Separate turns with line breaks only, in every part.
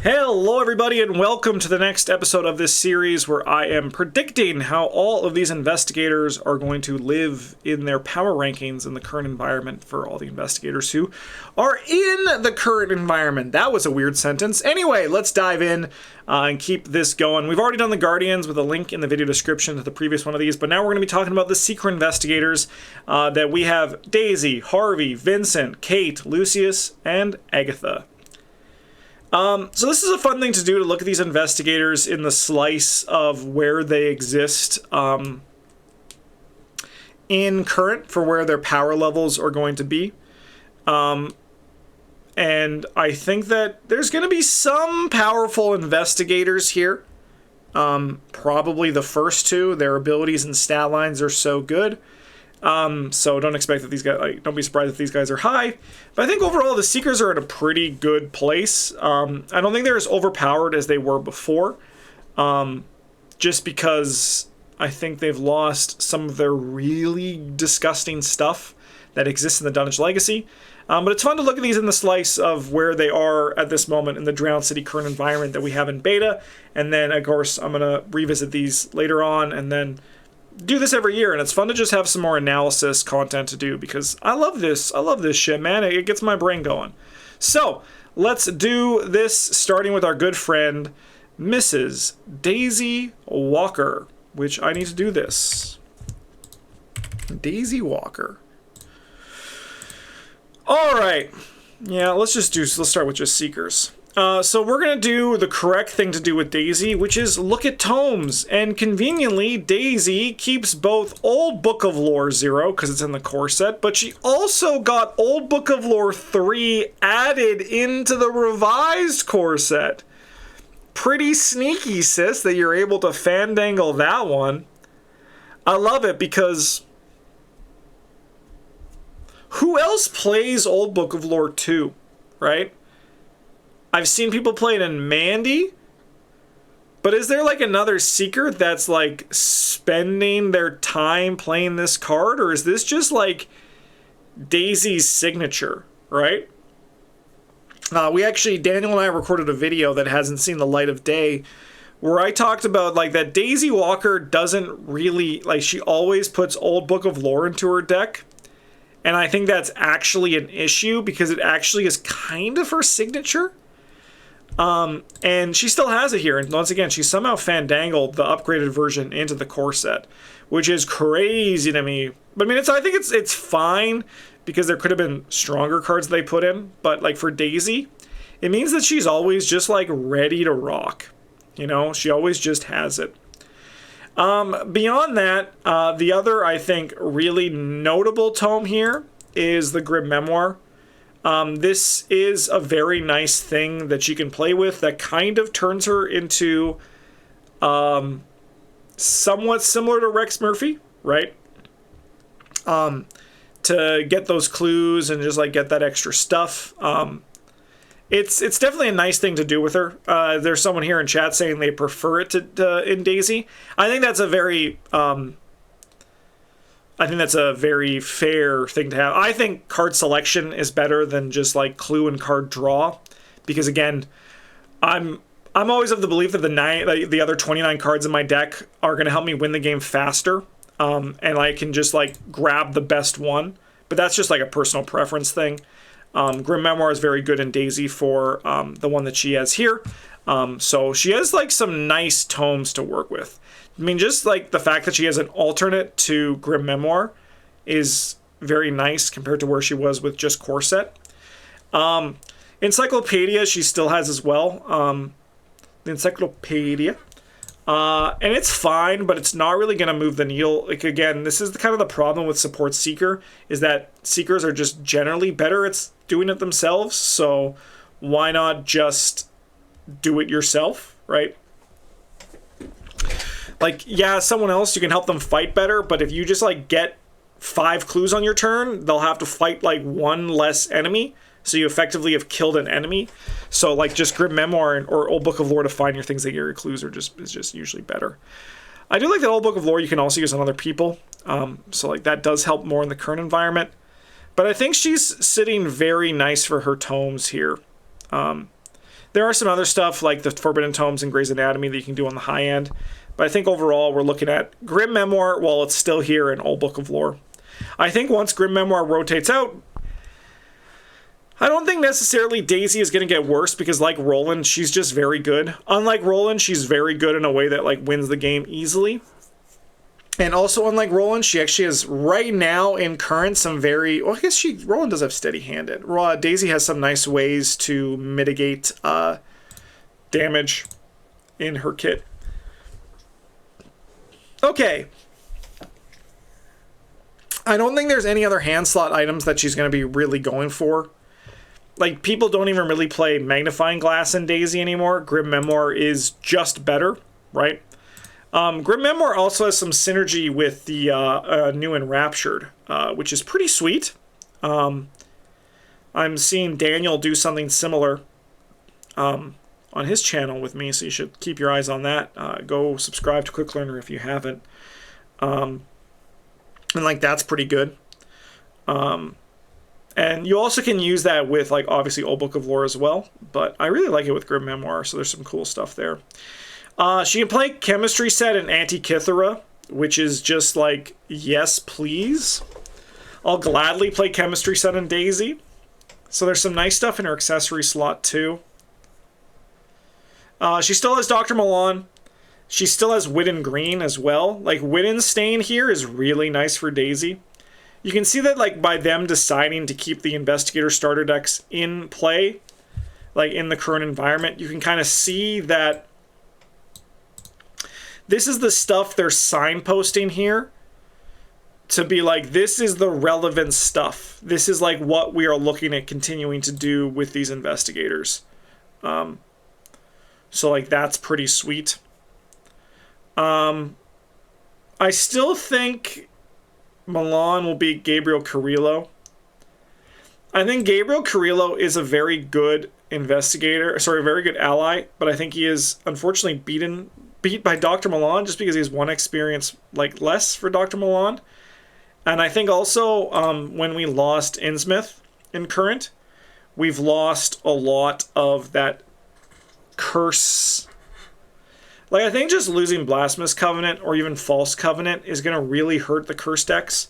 Hello everybody and welcome to the next episode of this series where I am predicting how all of these investigators are going to live in their power rankings in the current environment for all the investigators who are in the current environment. That was a weird sentence. Anyway, let's dive in and keep this going. We've already done the Guardians with a link in the video description to the previous one of these, but now we're going to be talking about the secret investigators that we have Daisy, Harvey, Vincent, Kate, Lucius, and Agatha. So this is a fun thing to do, to look at these investigators in the slice of where they exist in current for where their power levels are going to be. And I think that there's going to be some powerful investigators here. Probably the first two. Their abilities and stat lines are so good. So don't expect that these guys, don't be surprised if these guys are high. But I think overall the Seekers are in a pretty good place. I don't think they're as overpowered as they were before. Just because I think they've lost some of their really disgusting stuff that exists in the Dunnage Legacy. But it's fun to look at these in the slice of where they are at this moment in the Drowned City current environment that we have in beta. And then, of course, I'm going to revisit these later on and then do this every year, and it's fun to just have some more analysis content to do because I love this. I love this shit, man. It gets my brain going. So let's do this, starting with our good friend, Mrs. Daisy Walker, which I need to do this. Daisy Walker. All right. Yeah, let's start with just Seekers. So we're going to do the correct thing to do with Daisy, which is look at tomes. And conveniently, Daisy keeps both Old Book of Lore 0, because it's in the core set, but she also got Old Book of Lore 3 added into the revised core set. Pretty sneaky, sis, that you're able to fandangle that one. I love it because who else plays Old Book of Lore 2, right? I've seen people play it in Mandy, but is there like another Seeker that's like spending their time playing this card, or is this just like Daisy's signature, right? Daniel and I recorded a video that hasn't seen the light of day where I talked about like that Daisy Walker doesn't really, like, she always puts Old Book of Lore into her deck. And I think that's actually an issue because it actually is kind of her signature. And she still has it here. And once again, she somehow fandangled the upgraded version into the core set, which is crazy to me. But I mean, I think it's fine because there could have been stronger cards they put in. But like for Daisy, it means that she's always just like ready to rock. You know, she always just has it. Beyond that, the other, I think, really notable tome here is the Grim Memoir. This is a very nice thing that she can play with that kind of turns her into somewhat similar to Rex Murphy, right? To get those clues and just like get that extra stuff. It's definitely a nice thing to do with her. There's someone here in chat saying they prefer it to in Daisy. I think that's a very fair thing to have. I think card selection is better than just like clue and card draw, because again, I'm always of the belief that the other 29 cards in my deck are going to help me win the game faster, and I can just like grab the best one. But that's just like a personal preference thing. Grim Memoir is very good in Daisy for the one that she has here. So she has like some nice tomes to work with. I mean, just like the fact that she has an alternate to Grim Memoir is very nice compared to where she was with just core set. Encyclopedia she still has as well. The Encyclopedia. And it's fine, but it's not really going to move the needle. Like, again, this is kind of the problem with Support Seeker, is that Seekers are just generally better at doing it themselves. So why not just do it yourself, right? Like, yeah, someone else, you can help them fight better, but if you just like get 5 clues on your turn, they'll have to fight like 1 less enemy. So you effectively have killed an enemy. So like just Grim Memoir or Old Book of Lore to find your things that get your clues is just usually better. I do like that Old Book of Lore you can also use on other people. So like that does help more in the current environment. But I think she's sitting very nice for her tomes here. There are some other stuff like the Forbidden Tomes and Grey's Anatomy that you can do on the high end. But I think overall we're looking at Grim Memoir while it's still here in Old Book of Lore. I think once Grim Memoir rotates out, I don't think necessarily Daisy is going to get worse because like Roland, she's just very good. Unlike Roland, she's very good in a way that like wins the game easily. And also unlike Roland, she actually has right now in current some very, well I guess Roland does have steady-handed. Daisy has some nice ways to mitigate damage in her kit. Okay. I don't think there's any other hand slot items that she's going to be really going for. Like, people don't even really play Magnifying Glass in Daisy anymore. Grim Memoir is just better, right? Grim Memoir also has some synergy with the new Enraptured, which is pretty sweet. I'm seeing Daniel do something similar on his channel with me, so you should keep your eyes on that. Go subscribe to Quick Learner if you haven't. And, like, that's pretty good. And you also can use that with, like, obviously Old Book of Lore as well. But I really like it with Grim Memoir, so there's some cool stuff there. She can play Chemistry Set and Antikythera, which is just like, yes, please. I'll gladly play Chemistry Set and Daisy. So there's some nice stuff in her accessory slot, too. She still has Dr. Milan. She still has Widden Green as well. Like, Widden Stain here is really nice for Daisy. You can see that, like, by them deciding to keep the Investigator starter decks in play, like, in the current environment, you can kind of see that this is the stuff they're signposting here to be like, this is the relevant stuff. This is, like, what we are looking at continuing to do with these Investigators. So, like, that's pretty sweet. I still think Milan will beat Gabriel Carrillo. I think Gabriel Carrillo is a very good investigator, sorry, a very good ally, but I think he is unfortunately beat by Dr. Milan just because he has one experience like less for Dr. Milan. And I think also when we lost Innsmouth in current, we've lost a lot of that curse. Like, I think just losing Blasphemous Covenant or even False Covenant is going to really hurt the Curse decks.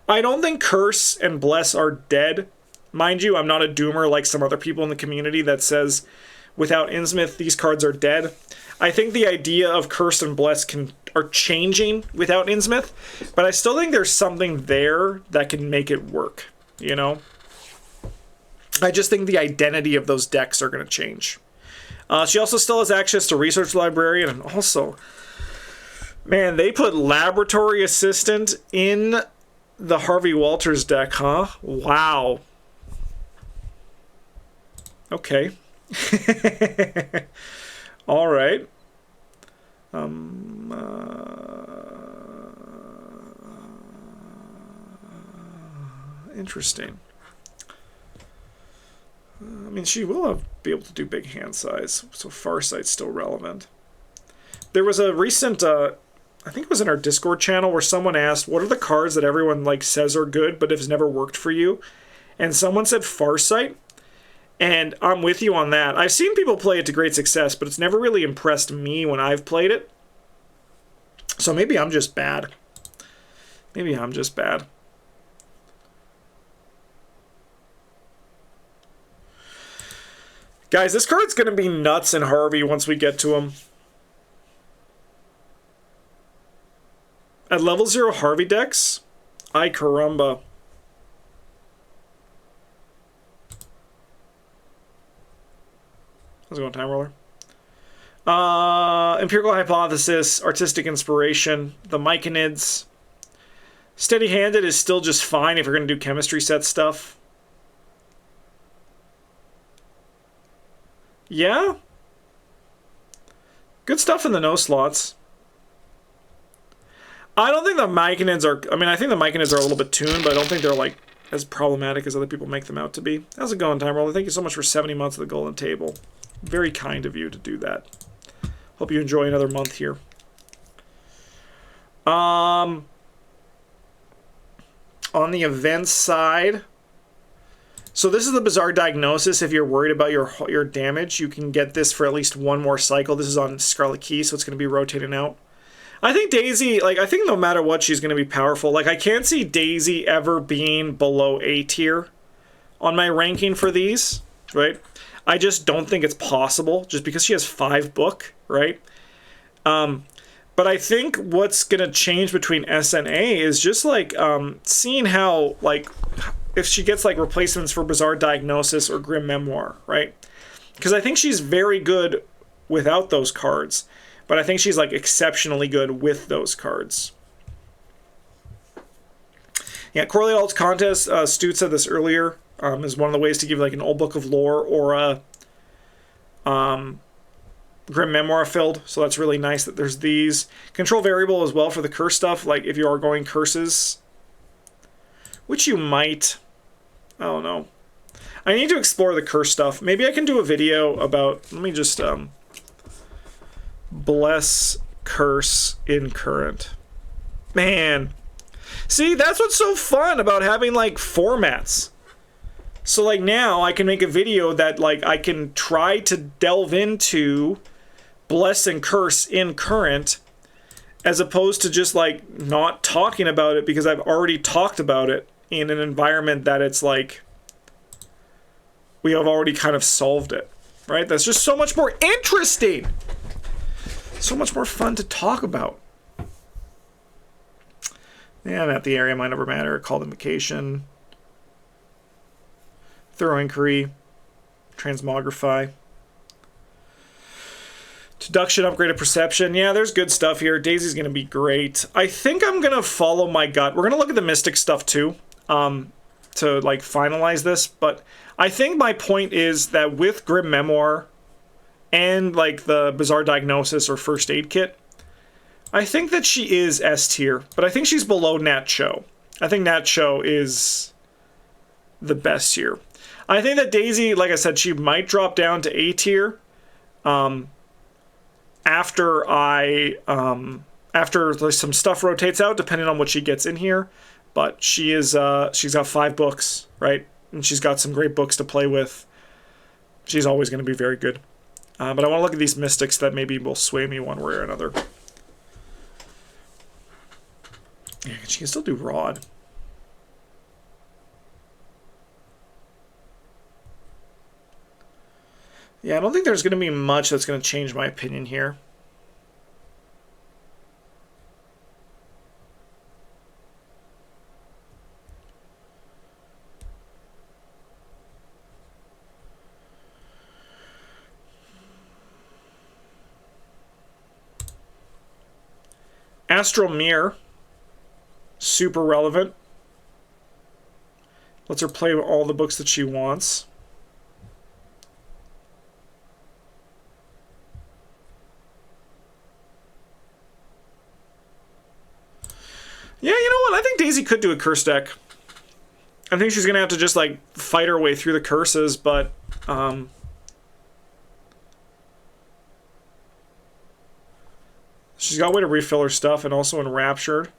I don't think Curse and Bless are dead. Mind you, I'm not a doomer like some other people in the community that says without Innsmouth, these cards are dead. I think the idea of Curse and Bless are changing without Innsmouth, but I still think there's something there that can make it work, you know? I just think the identity of those decks are going to change. She also still has access to Research Librarian, and also, man, they put Laboratory Assistant in the Harvey Walters deck, huh? Wow. Okay. All right. Interesting. I mean, she will be able to do big hand size, so Farsight's still relevant. There was a recent, I think it was in our Discord channel, where someone asked, what are the cards that everyone like says are good but has never worked for you? And someone said Farsight, and I'm with you on that. I've seen people play it to great success, but it's never really impressed me when I've played it. So maybe I'm just bad. Maybe I'm just bad. Guys, this card's going to be nuts in Harvey once we get to him. At level 0 Harvey decks? Ay caramba. How's it going, Time Roller? Empirical Hypothesis, Artistic Inspiration, the Myconids. Steady-handed is still just fine if you're going to do chemistry set stuff. Yeah? Good stuff in the no slots. I don't think the Myconids are... I mean, I think the Myconids are a little bit tuned, but I don't think they're, like, as problematic as other people make them out to be. How's it going, Time Roller? Thank you so much for 70 months of the Golden Table. Very kind of you to do that. Hope you enjoy another month here. On the events side, So this is the Bizarre Diagnosis. If you're worried about your damage, you can get this for at least one more cycle. This is on Scarlet Key, so it's going to be rotating out. I think Daisy, like, I think no matter what, she's going to be powerful. Like, I can't see Daisy ever being below A tier on my ranking for these, right? I just don't think it's possible, just because she has 5 book, right? But I think what's going to change between S and A is just, like, seeing how, like, if she gets, like, replacements for Bizarre Diagnosis or Grim Memoir, right? Because I think she's very good without those cards, but I think she's, like, exceptionally good with those cards. Yeah, Correlate Alts Contest, Stu said this earlier, is one of the ways to give, like, an old book of lore or a Grim Memoir filled, so that's really nice that there's these. Control Variable as well for the curse stuff, like, if you are going curses, which you might. I don't know. I need to explore the curse stuff. Maybe I can do a video about, let me just, bless curse in current. Man. See, that's what's so fun about having, like, formats. So, like, now I can make a video that, like, I can try to delve into bless and curse in current, as opposed to just, like, not talking about it because I've already talked about it in an environment that it's like we have already kind of solved it, right? That's just so much more interesting. So much more fun to talk about. Yeah, I'm at the area, mind over matter, called invocation, thorough inquiry, transmogrify, deduction, upgraded perception. Yeah, there's good stuff here. Daisy's going to be great. I think I'm going to follow my gut. We're going to look at the mystic stuff too, to, like, finalize this. But I think my point is that with Grim Memoir and, like, the Bizarre Diagnosis or First Aid Kit, I think that she is S tier, but I think she's below Nat Cho. I think Nat Cho is the best here. I think that Daisy, like I said, she might drop down to A tier after after some stuff rotates out, depending on what she gets in here. But she is she's got 5 books, right? And she's got some great books to play with. She's always going to be very good. But I want to look at these mystics that maybe will sway me one way or another. Yeah, she can still do Rod. Yeah, I don't think there's going to be much that's going to change my opinion here. Astral Mirror, super relevant. Lets her play all the books that she wants. Yeah, you know what? I think Daisy could do a curse deck. I think she's going to have to just, like, fight her way through the curses, but she's got a way to refill her stuff, and also Enraptured.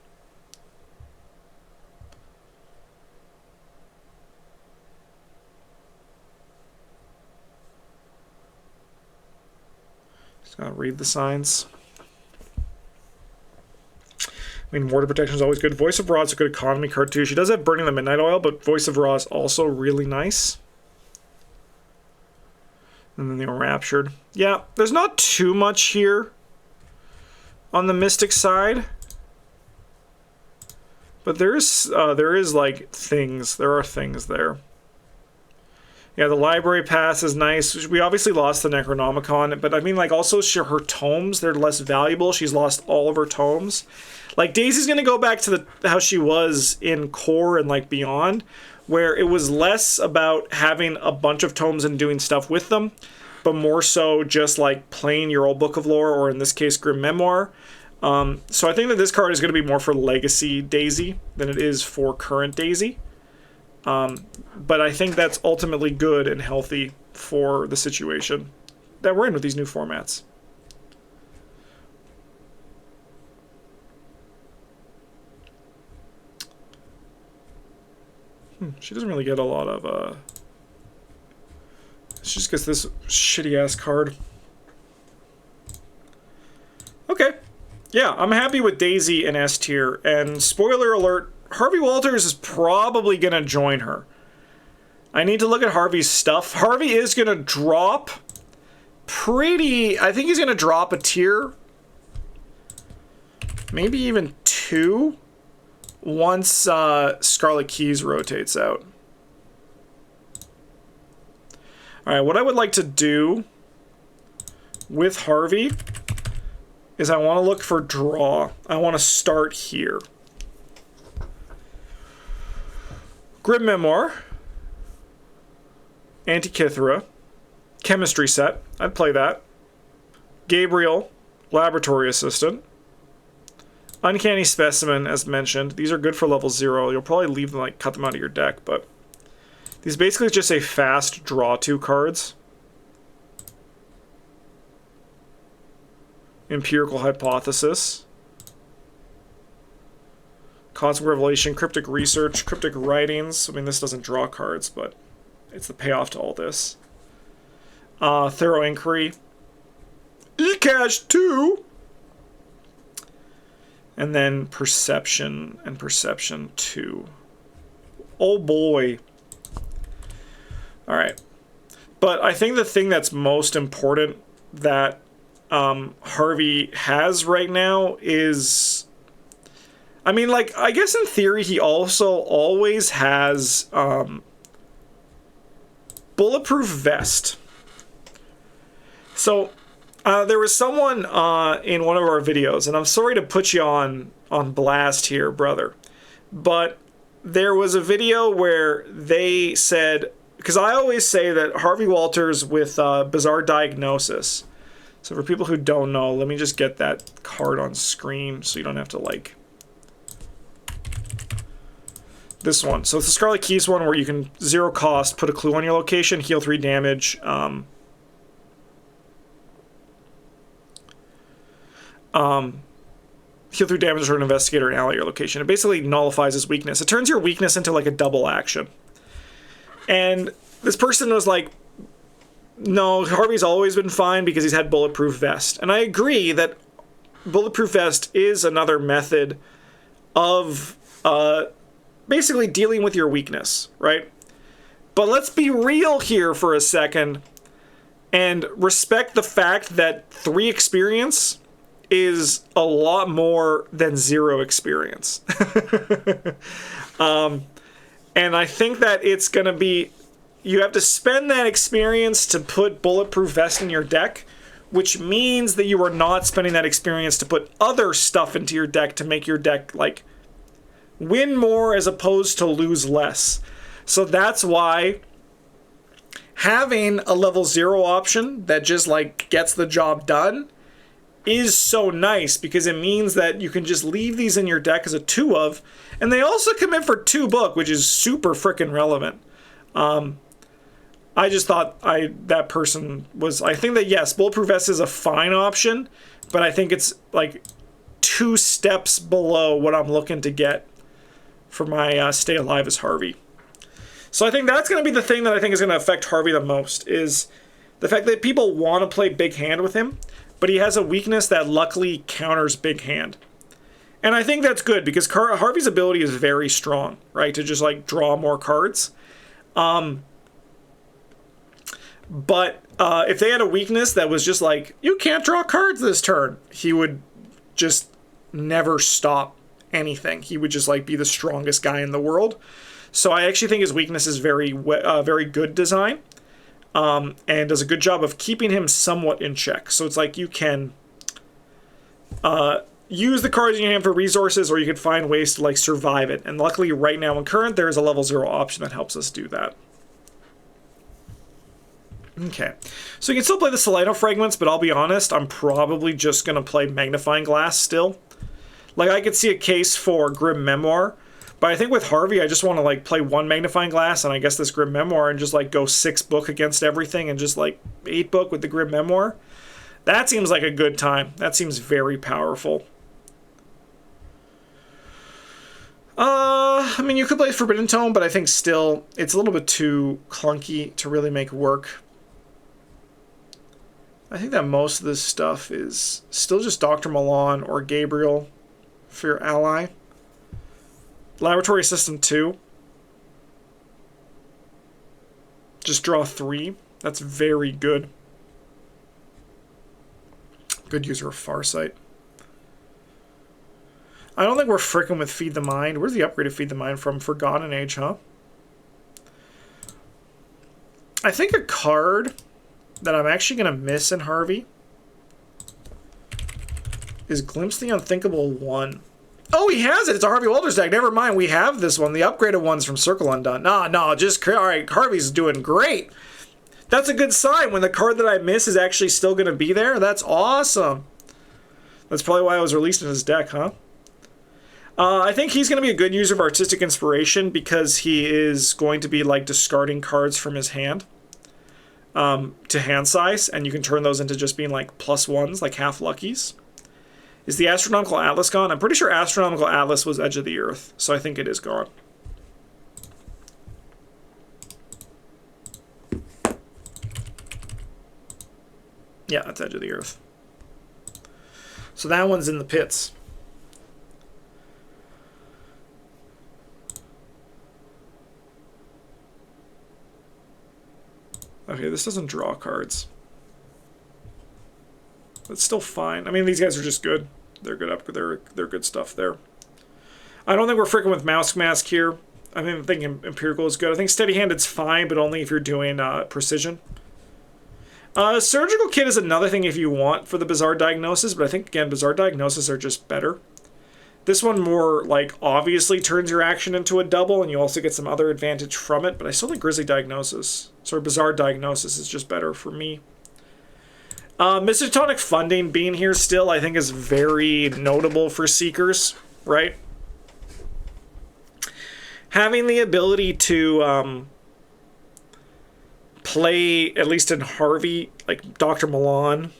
She's got to read the signs. I mean, Water Protection is always good. Voice of Ra is a good economy card, too. She does have Burning the Midnight Oil, but Voice of Ra is also really nice. And then the Enraptured. Yeah, there's not too much here on the Mystic side. But there is like, things. There are things there. Yeah, the Library Pass is nice. We obviously lost the Necronomicon, but I mean, like, also her tomes, they're less valuable. She's lost all of her tomes. Like, Daisy's going to go back to how she was in Core and, like, Beyond, where it was less about having a bunch of tomes and doing stuff with them, but more so just, like, playing your old Book of Lore, or in this case, Grim Memoir. So I think that this card is going to be more for Legacy Daisy than it is for current Daisy. But I think that's ultimately good and healthy for the situation that we're in with these new formats. She doesn't really get a lot of Let's just get this shitty-ass card. Okay. Yeah, I'm happy with Daisy and S tier. And spoiler alert, Harvey Walters is probably going to join her. I need to look at Harvey's stuff. Harvey is going to drop pretty... I think he's going to drop a tier. Maybe even 2 once Scarlet Keys rotates out. Alright, what I would like to do with Harvey is I want to look for draw. I want to start here. Grim Memoir. Antikythera. Chemistry set. I'd play that. Gabriel. Laboratory Assistant. Uncanny Specimen, as mentioned. These are good for level 0. You'll probably leave them, like, cut them out of your deck, but... These basically just say fast draw 2 cards. Empirical Hypothesis. Cosmic Revelation, Cryptic Research, Cryptic Writings. I mean, this doesn't draw cards, but it's the payoff to all this. Thorough Inquiry. E-Cash 2! And then Perception and Perception 2. Oh boy. Alright. But I think the thing that's most important that Harvey has right now is... I mean, like, I guess in theory he also always has Bulletproof Vest. So... there was someone in one of our videos, and I'm sorry to put you on blast here, brother, but there was a video where they said, because I always say that Harvey Walters with Bizarre Diagnosis. So for people who don't know, let me just get that card on screen so you don't have to, like... This one. So it's the Scarlet Keys one where you can 0 cost, put a clue on your location, heal 3 damage, heal 3 damage to an investigator and ally your location. It basically nullifies his weakness. It turns your weakness into like a double action. And this person was like, no, Harvey's always been fine because he's had Bulletproof Vest. And I agree that Bulletproof Vest is another method of basically dealing with your weakness, right? But let's be real here for a second and respect the fact that 3 experience is a lot more than 0 experience. And I think that it's going to be... You have to spend that experience to put Bulletproof Vest in your deck, which means that you are not spending that experience to put other stuff into your deck to make your deck, like, win more as opposed to lose less. So that's why having a level 0 option that just, like, gets the job done is so nice, because it means that you can just leave these in your deck as a 2 of, and they also come in for 2 book, which is super frickin' relevant. I just thought that person was... I think that, yes, Bulletproof Vest is a fine option, but I think it's, like, 2 steps below what I'm looking to get for my Stay Alive as Harvey. So I think that's going to be the thing that I think is going to affect Harvey the most, is the fact that people want to play Big Hand with him, but he has a weakness that luckily counters Big Hand. And I think that's good, because Harvey's ability is very strong, right? To just, like, draw more cards. But if they had a weakness that was just like, you can't draw cards this turn, he would just never stop anything. He would just, like, be the strongest guy in the world. So I actually think his weakness is very good design. And does a good job of keeping him somewhat in check. So it's like you can use the cards in your hand for resources, or you can find ways to, like, survive it. And luckily right now in Current, there is a level 0 option that helps us do that. Okay, so you can still play the Salino Fragments, but I'll be honest, I'm probably just going to play Magnifying Glass still. Like, I could see a case for Grim Memoir, but I think with Harvey, I just want to, like, play 1 Magnifying Glass, and I guess this Grim Memoir, and just, like, go 6 book against everything, and just, like, 8 book with the Grim Memoir. That seems like a good time. That seems very powerful. I mean, you could play Forbidden Tome, but I think still, it's a little bit too clunky to really make work. I think that most of this stuff is still just Dr. Milan or Gabriel for your ally. Laboratory Assistant 2. Just draw 3. That's very good. Good user of Farsight. I don't think we're frickin' with Feed the Mind. Where's the upgrade of Feed the Mind from? Forgotten Age, huh? I think a card that I'm actually going to miss in Harvey is Glimpse the Unthinkable 1. Oh, he has it. It's a Harvey Walters deck. Never mind. We have this one. The upgraded one's from Circle Undone. No, just... All right, Harvey's doing great. That's a good sign when the card that I miss is actually still going to be there. That's awesome. That's probably why it was released in his deck, huh? I think he's going to be a good user of Artistic Inspiration because he is going to be like discarding cards from his hand to hand size, and you can turn those into just being like +1s, like half luckies. Is the Astronomical Atlas gone? I'm pretty sure Astronomical Atlas was Edge of the Earth, so I think it is gone. Yeah, that's Edge of the Earth. So that one's in the pits. Okay, this doesn't draw cards. That's still fine. I mean, these guys are just good. They're good up. They're good stuff there. I don't think we're freaking with Mouse Mask here. I think Empirical is good. I think Steady Handed's fine, but only if you're doing precision. Surgical Kit is another thing if you want for the Bizarre Diagnosis, but I think, again, Bizarre Diagnosis are just better. This one more, like, obviously turns your action into a double, and you also get some other advantage from it, but I still think Grisly Diagnosis, sorry, Bizarre Diagnosis is just better for me. Misotonic Funding being here still, I think, is very notable for Seekers, right? Having the ability to play, at least in Harvey, like Dr. Milan,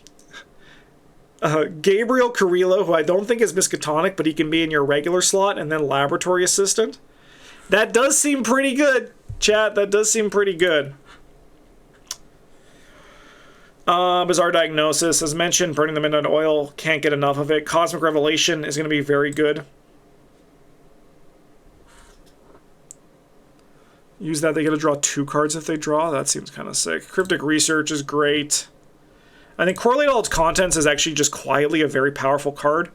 Gabriel Carrillo, who I don't think is Miskatonic, but he can be in your regular slot, and then Laboratory Assistant. That does seem pretty good, chat. That does seem pretty good. Bizarre Diagnosis, as mentioned, Burning the Midnight Oil, can't get enough of it. Cosmic Revelation is going to be very good. Use that, they get to draw 2 cards if they draw. That seems kind of sick. Cryptic Research is great. I think Correlate All Its Contents is actually just quietly a very powerful card.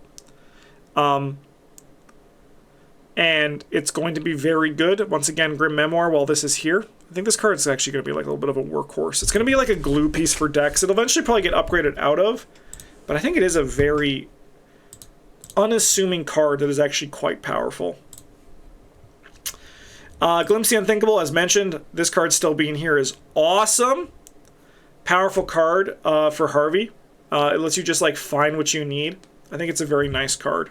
And it's going to be very good. Once again, Grim Memoir, while this is here. I think this card is actually going to be like a little bit of a workhorse. It's going to be like a glue piece for decks. It'll eventually probably get upgraded out of. But I think it is a very unassuming card that is actually quite powerful. Glimpse the Unthinkable, as mentioned, this card still being here is awesome. Powerful card for Harvey. It lets you just like find what you need. I think it's a very nice card.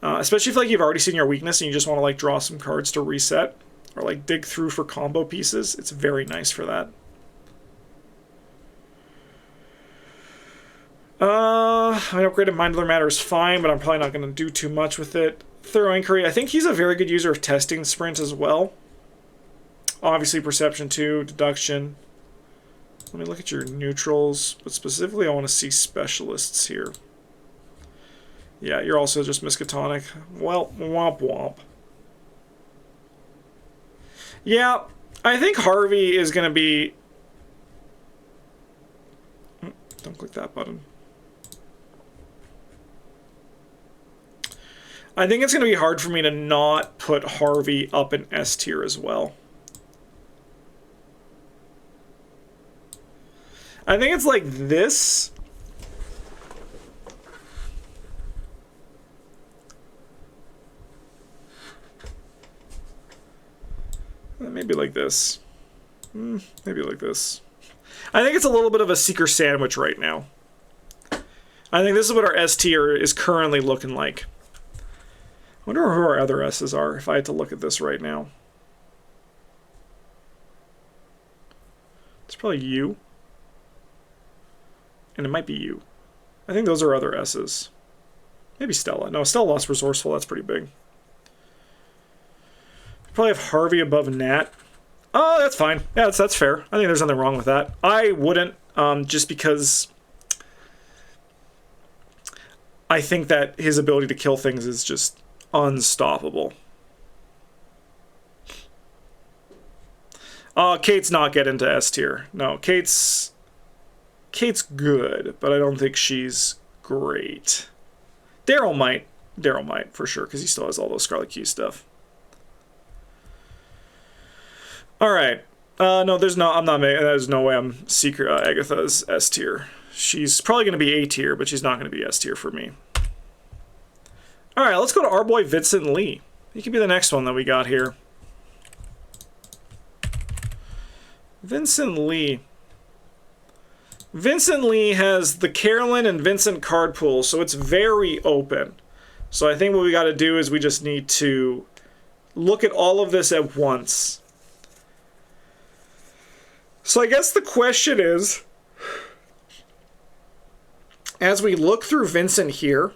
Especially if like you've already seen your weakness and you just want to like draw some cards to reset. Or like dig through for combo pieces. It's very nice for that. I upgraded Mindler Matter is fine, but I'm probably not going to do too much with it. Thorough Inquiry, I think he's a very good user of Testing Sprint as well. Obviously Perception 2, Deduction. Let me look at your neutrals, but specifically I want to see Specialists here. Yeah, you're also just Miskatonic. Well, womp womp. Yeah, I think Harvey is going to be... Don't click that button. I think it's going to be hard for me to not put Harvey up in S tier as well. I think it's like this. Maybe like this. Maybe like this. I think it's a little bit of a Seeker sandwich right now. I think this is what our S tier is currently looking like. I wonder who our other S's are if I had to look at this right now. It's probably you. And it might be you. I think those are other S's. Maybe Stella. No, Stella lost Resourceful. That's pretty big. Probably have Harvey above Nat. Oh, that's fine. Yeah, that's fair. I think there's nothing wrong with that. I wouldn't, just because I think that his ability to kill things is just unstoppable. Kate's not getting to S tier. No, Kate's good, but I don't think she's great. Daryl might. Daryl might, for sure, because he still has all those Scarlet Key stuff. Alright. No, there's no way I'm secret Agatha's S tier. She's probably going to be A tier, but she's not going to be S tier for me. Alright, let's go to our boy Vincent Lee. He could be the next one that we got here. Vincent Lee. Vincent Lee has the Carolyn and Vincent card pool, so it's very open. So I think what we got to do is we just need to look at all of this at once. So I guess the question is, as we look through Vincent here,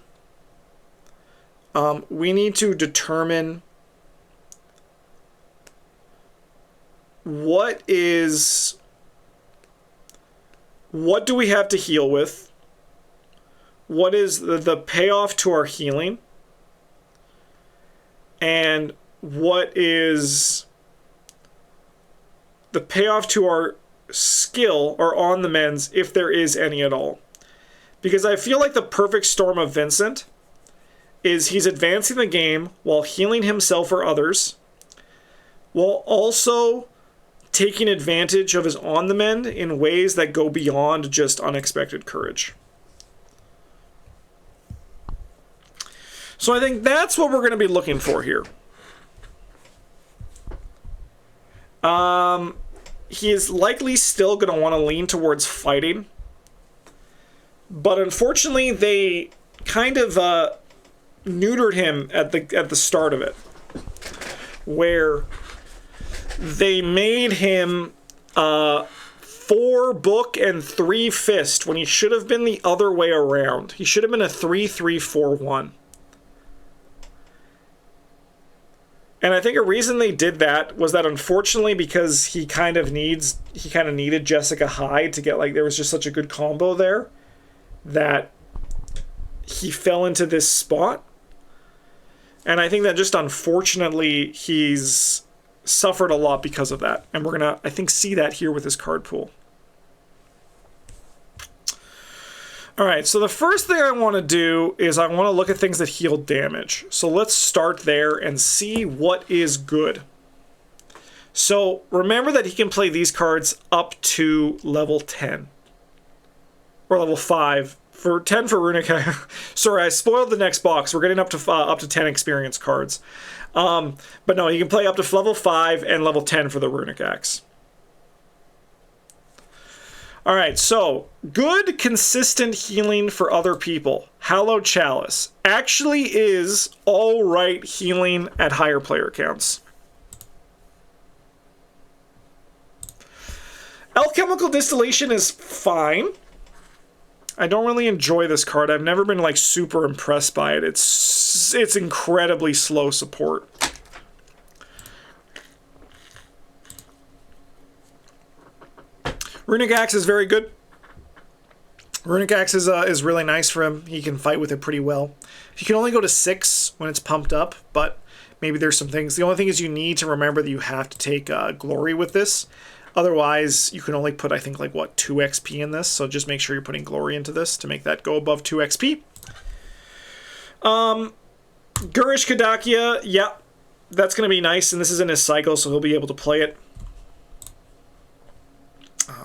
we need to determine what do we have to heal with? What is the payoff to our healing? And what is the payoff to our skill or on the mends, if there is any at all? Because I feel like the perfect storm of Vincent is he's advancing the game while healing himself or others, while also taking advantage of his on the mend in ways that go beyond just unexpected courage. So I think that's what we're going to be looking for here. He is likely still going to want to lean towards fighting, but unfortunately they kind of neutered him at the start of it, where they made him 4 book and 3 fist when he should have been the other way around. He should have been a 3-3-4-1. And I think a reason they did that was that, unfortunately, because he kind of needed Jessica Hyde to get, like, there was just such a good combo there that he fell into this spot. And I think that just unfortunately he's suffered a lot because of that. And we're gonna, I think, see that here with his card pool. Alright, so the first thing I want to do is I want to look at things that heal damage. So let's start there and see what is good. So remember that he can play these cards up to level 10. Or level 5. For 10 for Runic. Sorry, I spoiled the next box. We're getting up to 10 experience cards. But no, he can play up to level 5 and level 10 for the Runic Axe. Alright, so, good, consistent healing for other people. Hallowed Chalice actually is alright healing at higher player counts. Alchemical Distillation is fine. I don't really enjoy this card. I've never been, like, super impressed by it. It's incredibly slow support. Runic Axe is very good. Runic Axe is really nice for him. He can fight with it pretty well. You can only go to 6 when it's pumped up, but maybe there's some things. The only thing is you need to remember that you have to take Glory with this. Otherwise, you can only put, I think, like, what, 2 XP in this? So just make sure you're putting Glory into this to make that go above 2 XP. Gurish Kadakia, yeah, that's going to be nice, and this is in his cycle, so he'll be able to play it.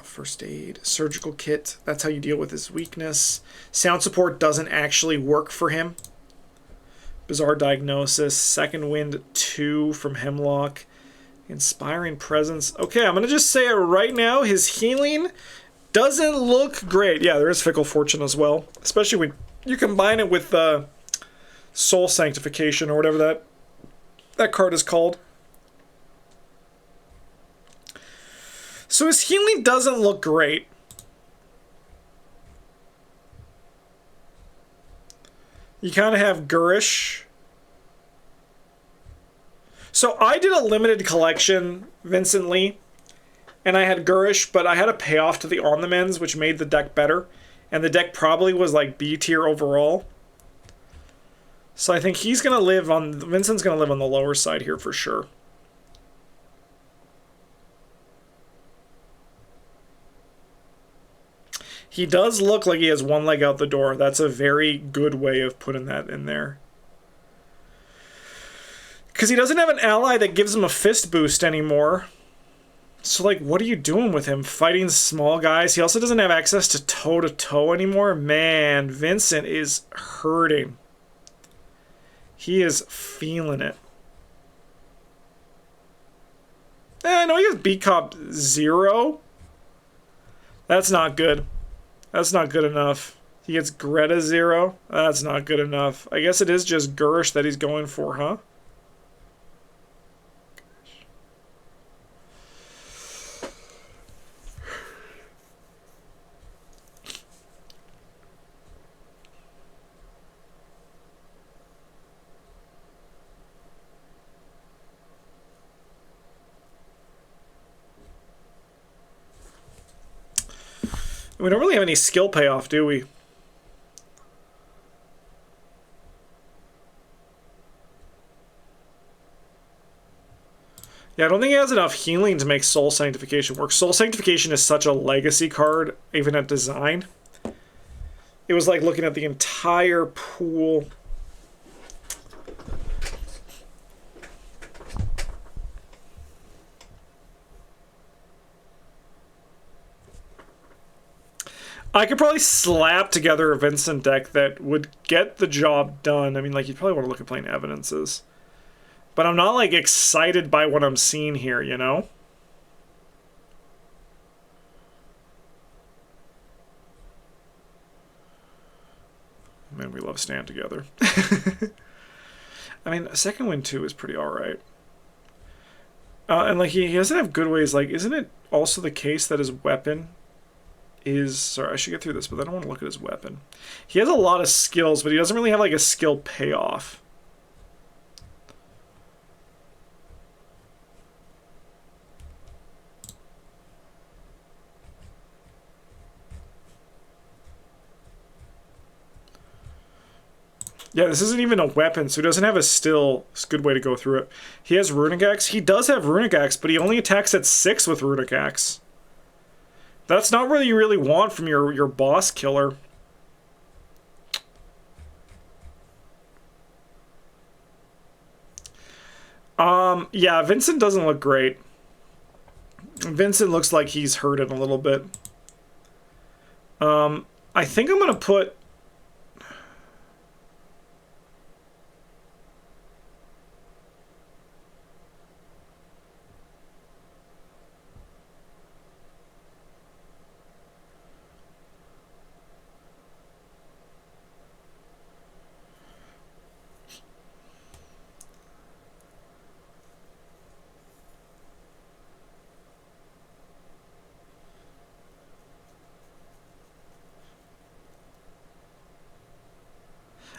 First aid, surgical kit, that's how you deal with his weakness. Sound support doesn't actually work for him. Bizarre Diagnosis, Second Wind 2 from Hemlock. Inspiring Presence. Okay, I'm going to just say it right now. His healing doesn't look great. Yeah, there is Fickle Fortune as well. Especially when you combine it with Soul Sanctification or whatever that card is called. So his healing doesn't look great. You kind of have Gurish. So I did a limited collection, Vincent Lee, and I had Gurish, but I had a payoff to the On the Mends, which made the deck better. And the deck probably was like B tier overall. So I think he's going to live on... Vincent's going to live on the lower side here for sure. He does look like he has one leg out the door. That's a very good way of putting that in there. Because he doesn't have an ally that gives him a fist boost anymore. So, like, what are you doing with him? Fighting small guys? He also doesn't have access to toe-to-toe anymore. Man, Vincent is hurting. He is feeling it. No, he has B-Cop 0. That's not good. That's not good enough. He gets Greta 0. That's not good enough. I guess it is just Gurish that he's going for, huh? We don't really have any skill payoff, do we? Yeah, I don't think he has enough healing to make Soul Sanctification work. Soul Sanctification is such a legacy card, even at design. It was like looking at the entire pool. I could probably slap together a Vincent deck that would get the job done. I mean, like, you'd probably want to look at playing Evidences. But I'm not, like, excited by what I'm seeing here, you know? Man, we love Stand Together. I mean, a second win, too, is pretty alright. And, like, he doesn't have good ways. Like, isn't it also the case that his weapon is... Sorry, I should get through this, but I don't want to look at his weapon. He has a lot of skills, but he doesn't really have, like, a skill payoff. Yeah, this isn't even a weapon, so he doesn't have a still. It's a good way to go through it. He has Runic Axe. He does have Runic Axe, but he only attacks at 6 with Runic Axe. That's not what you really want from your boss killer. Yeah, Vincent doesn't look great. Vincent looks like he's hurting a little bit. I think I'm going to put...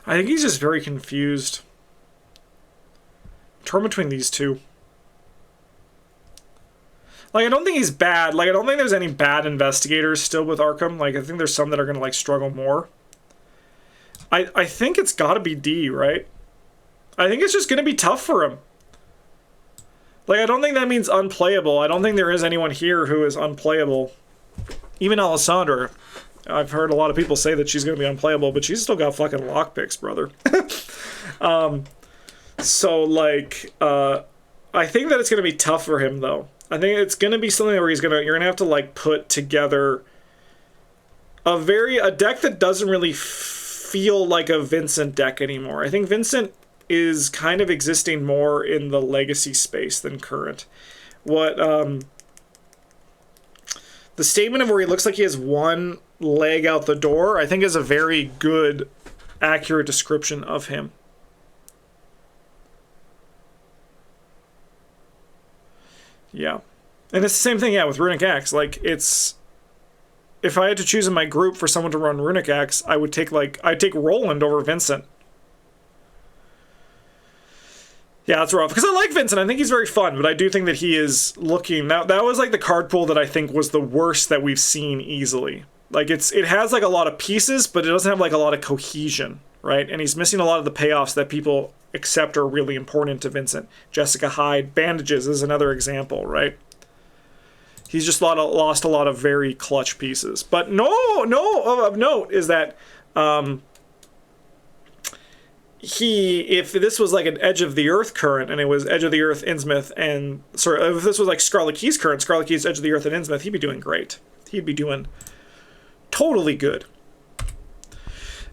I think he's just very confused. Torn between these two. Like, I don't think he's bad. Like, I don't think there's any bad investigators still with Arkham. Like, I think there's some that are going to, like, struggle more. I think it's got to be D, right? I think it's just going to be tough for him. Like, I don't think that means unplayable. I don't think there is anyone here who is unplayable. Even Alessandra. I've heard a lot of people say that she's going to be unplayable, but she's still got fucking lockpicks, brother. So, like, I think that it's going to be tough for him, though. I think it's going to be something where you're going to have to, like, put together a deck that doesn't really feel like a Vincent deck anymore. I think Vincent is kind of existing more in the legacy space than current. What, the statement of where he looks like he has one leg out the door, I think is a very good, accurate description of him. Yeah. And it's the same thing, yeah, with Runic Axe. Like, it's... If I had to choose in my group for someone to run Runic Axe, I would take, like... I'd take Roland over Vincent. Yeah, that's rough. Because I like Vincent. I think he's very fun, but I do think that he is looking... That was like the card pool that I think was the worst that we've seen easily. Like, it has like a lot of pieces, but it doesn't have like a lot of cohesion, right? And he's missing a lot of the payoffs that people accept are really important to Vincent. Jessica Hyde, bandages is another example, right? He's just lost a lot of very clutch pieces. But no of note is that if this was like an Edge of the Earth current, and it was Edge of the Earth, Innsmouth, and sorry, if this was like Scarlet Keys current, Scarlet Keys, Edge of the Earth, and Innsmouth, he'd be doing great. He'd be doing totally good.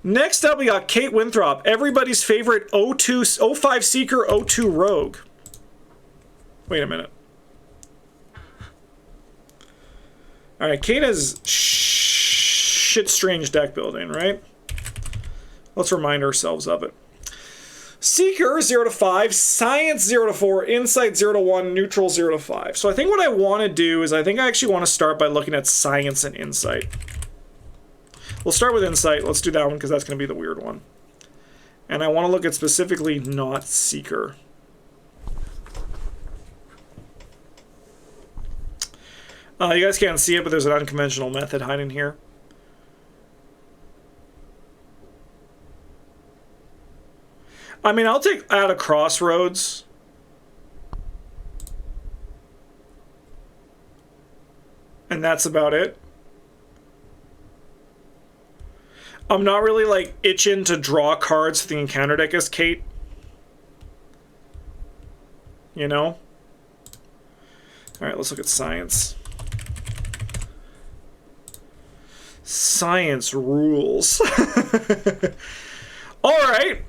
Next up, we got Kate Winthrop, everybody's favorite 05 Seeker, 02 Rogue. Wait a minute. All right, Kate has shit strange deck building, right? Let's remind ourselves of it. Seeker 0 to 5, Science 0 to 4, Insight 0 to 1, Neutral 0 to 5. So I think what I want to do is I think I actually want to start by looking at Science and Insight. We'll start with Insight. Let's do that one because that's going to be the weird one. And I want to look at specifically not Seeker. You guys can't see it, but there's an unconventional method hiding here. I mean, I'll take out of Crossroads. And that's about it. I'm not really, like, itching to draw cards for the encounter deck as Kate. You know? Alright, let's look at Science. Science rules. Alright.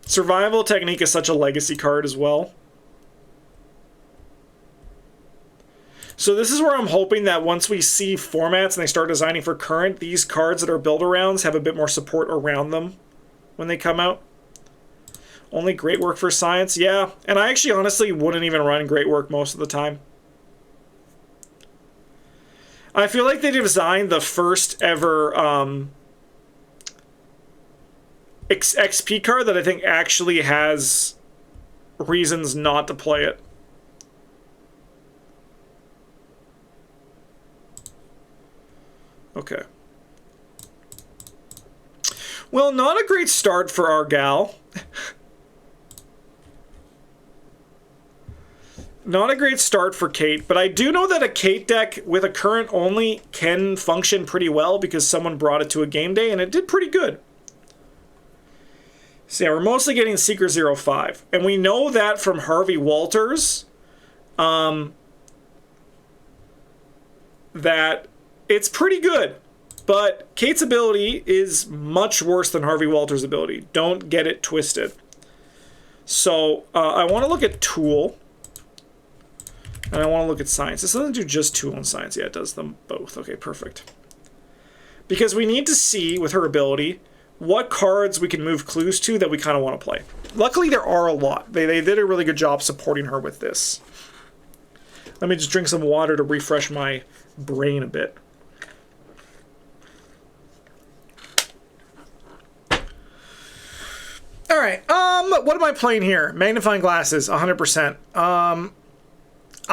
Survival Technique is such a legacy card as well. So this is where I'm hoping that once we see formats and they start designing for Current, these cards that are build-arounds have a bit more support around them when they come out. Only Great Work for Science? Yeah. And I actually honestly wouldn't even run Great Work most of the time. I feel like they designed the first ever XP card that I think actually has reasons not to play it. Okay. Well, not a great start for our gal. Not a great start for Kate, but I do know that a Kate deck with a Current only can function pretty well because someone brought it to a game day and it did pretty good. So yeah, we're mostly getting Seeker 05. And we know that from Harvey Walters that it's pretty good. But Kate's ability is much worse than Harvey Walters' ability. Don't get it twisted. So I want to look at Tool. And I want to look at Science. This doesn't do just Tool and Science. Yeah, it does them both. Okay, perfect. Because we need to see, with her ability, what cards we can move clues to that we kind of want to play. Luckily, there are a lot. They did a really good job supporting her with this. Let me just drink some water to refresh my brain a bit. All right. What am I playing here? Magnifying glasses, 100%.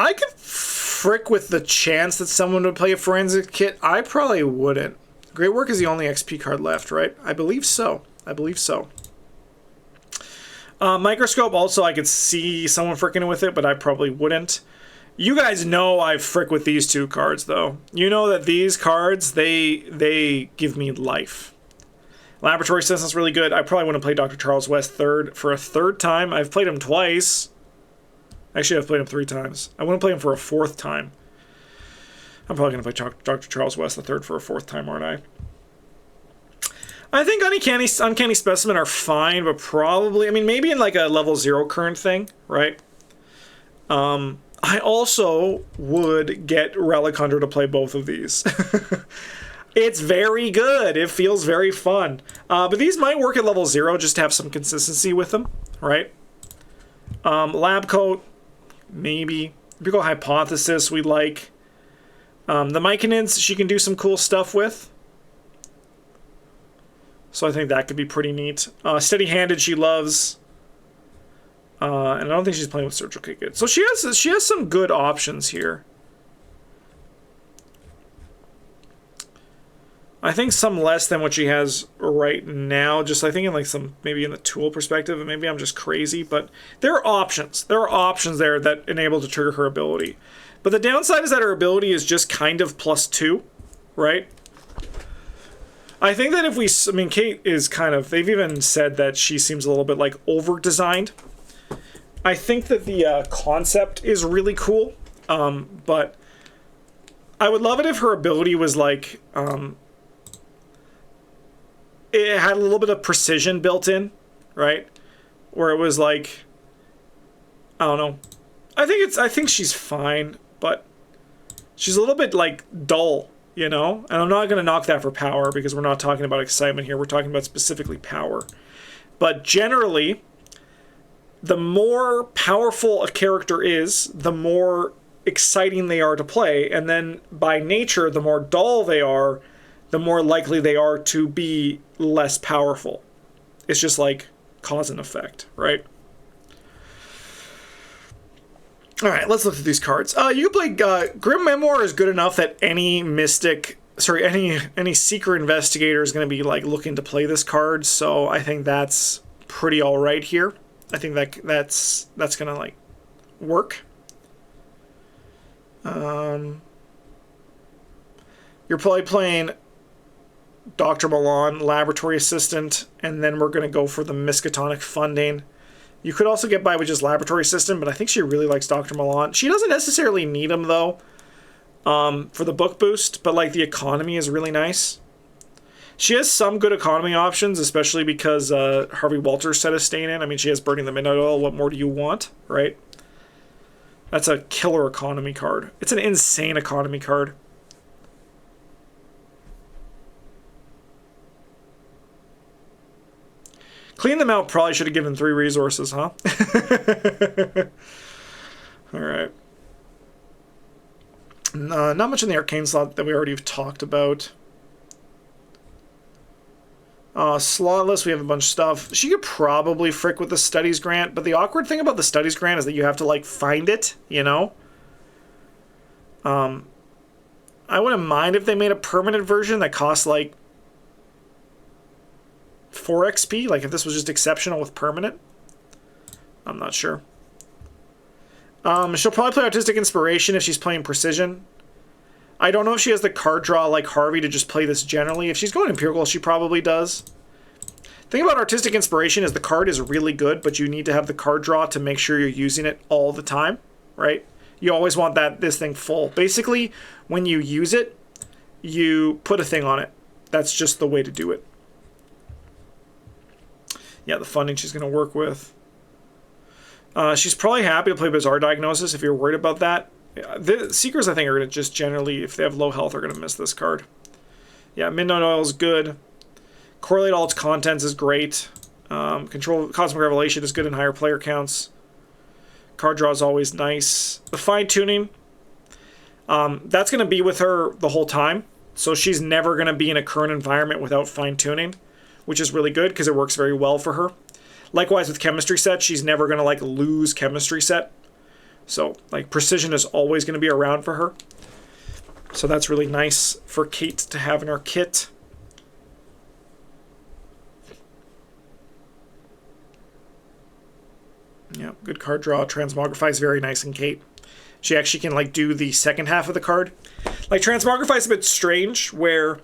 I could frick with the chance that someone would play a forensic kit. I probably wouldn't. Great Work is the only XP card left, right? I believe so. I believe so. Microscope, also, I could see someone fricking with it, but I probably wouldn't. You guys know I frick with these two cards, though. You know that these cards, they give me life. Laboratory Assistant's really good. I probably want to play Dr. Charles West third for a third time. I've played him twice. Actually, I've played him 3 times. I want to play him for a 4th time. I'm probably going to play Dr. Charles West the third for a 4th time, aren't I? I think Uncanny Specimen are fine, but probably... I mean, maybe in like a level 0 Current thing, right? I also would get Relic Hunter to play both of these. It's very good. It feels very fun. But these might work at level 0 just to have some consistency with them, right? Lab Coat, maybe. Empirical Hypothesis, we like. The Myconids, she can do some cool stuff with. So I think that could be pretty neat. Steady-Handed, she loves. And I don't think she's playing with Search. Okay, good. So she has some good options here. I think some less than what she has right now. Just I think in like some maybe in the tool perspective, and maybe I'm just crazy, but there are options. There are options there that enable to trigger her ability. But the downside is that her ability is just kind of +2, right? I think that if we, I mean, Kate is kind of, they've even said that she seems a little bit like over-designed. I think that the concept is really cool, but I would love it if her ability was like, it had a little bit of precision built in, right? Where it was like, I don't know. I think she's fine, but she's a little bit like dull, you know? And I'm not going to knock that for power because we're not talking about excitement here. We're talking about specifically power. But generally, the more powerful a character is, the more exciting they are to play. And then by nature, the more dull they are, the more likely they are to be less powerful. It's just like cause and effect, right? All right, let's look at these cards. You can play Grim Memoir is good enough that any any secret investigator is going to be like looking to play this card. So I think that's pretty all right here. I think that's going to like work. You're probably playing Dr. Milan, Laboratory Assistant, and then we're going to go for the Miskatonic Funding. You could also get by with just Laboratory Assistant, but I think she really likes Dr. Milan. She doesn't necessarily need him, though, for the book boost, but like the economy is really nice. She has some good economy options, especially because Harvey Walters set is staying in. I mean, she has Burning the Midnight Oil. What more do you want, right? That's a killer economy card. It's an insane economy card. Clean them out probably should have given 3 resources, huh? Alright. Not much in the arcane slot that we already have talked about. Slotless, we have a bunch of stuff. She could probably frick with the studies grant, but the awkward thing about the studies grant is that you have to, like, find it, you know? I wouldn't mind if they made a permanent version that costs, like, 4 XP, like if this was just exceptional with permanent. I'm not sure. She'll probably play Artistic Inspiration if she's playing Precision. I don't know if she has the card draw like Harvey to just play this generally. If she's going Empirical, she probably does. The thing about Artistic Inspiration is the card is really good, but you need to have the card draw to make sure you're using it all the time, right? You always want this thing full. Basically, when you use it, you put a thing on it. That's just the way to do it. Yeah, the funding she's going to work with. She's probably happy to play Bizarre Diagnosis if you're worried about that. The Seekers, I think, are going to just generally, if they have low health, are going to miss this card. Yeah, Midnight Oil is good. Correlate all its contents is great. Control Cosmic Revelation is good in higher player counts. Card draw is always nice. The Fine Tuning, that's going to be with her the whole time. So she's never going to be in a current environment without Fine Tuning, which is really good because it works very well for her. Likewise with Chemistry Set, she's never going to like lose Chemistry Set. So like Precision is always going to be around for her. So that's really nice for Kate to have in her kit. Yeah, good card draw. Transmogrify is very nice in Kate. She actually can like do the second half of the card. Like Transmogrify is a bit strange where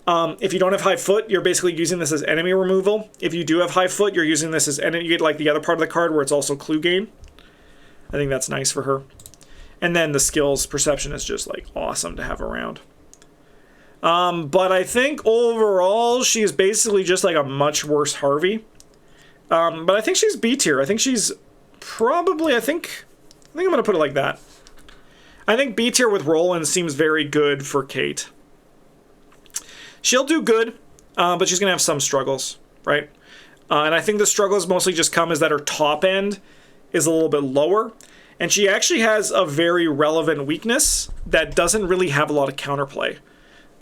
if you don't have high foot, you're basically using this as enemy removal. If you do have high foot, you're using this as enemy. You get like the other part of the card where it's also clue gain. I think that's nice for her. And then the skills perception is just like awesome to have around. But I think overall she is basically just like a much worse Harvey. But I think she's B tier. I think she's probably, I think I'm going to put it like that. I think B tier with Roland seems very good for Kate. She'll do good, but she's going to have some struggles, right? And I think the struggles mostly just come is that her top end is a little bit lower. And she actually has a very relevant weakness that doesn't really have a lot of counterplay.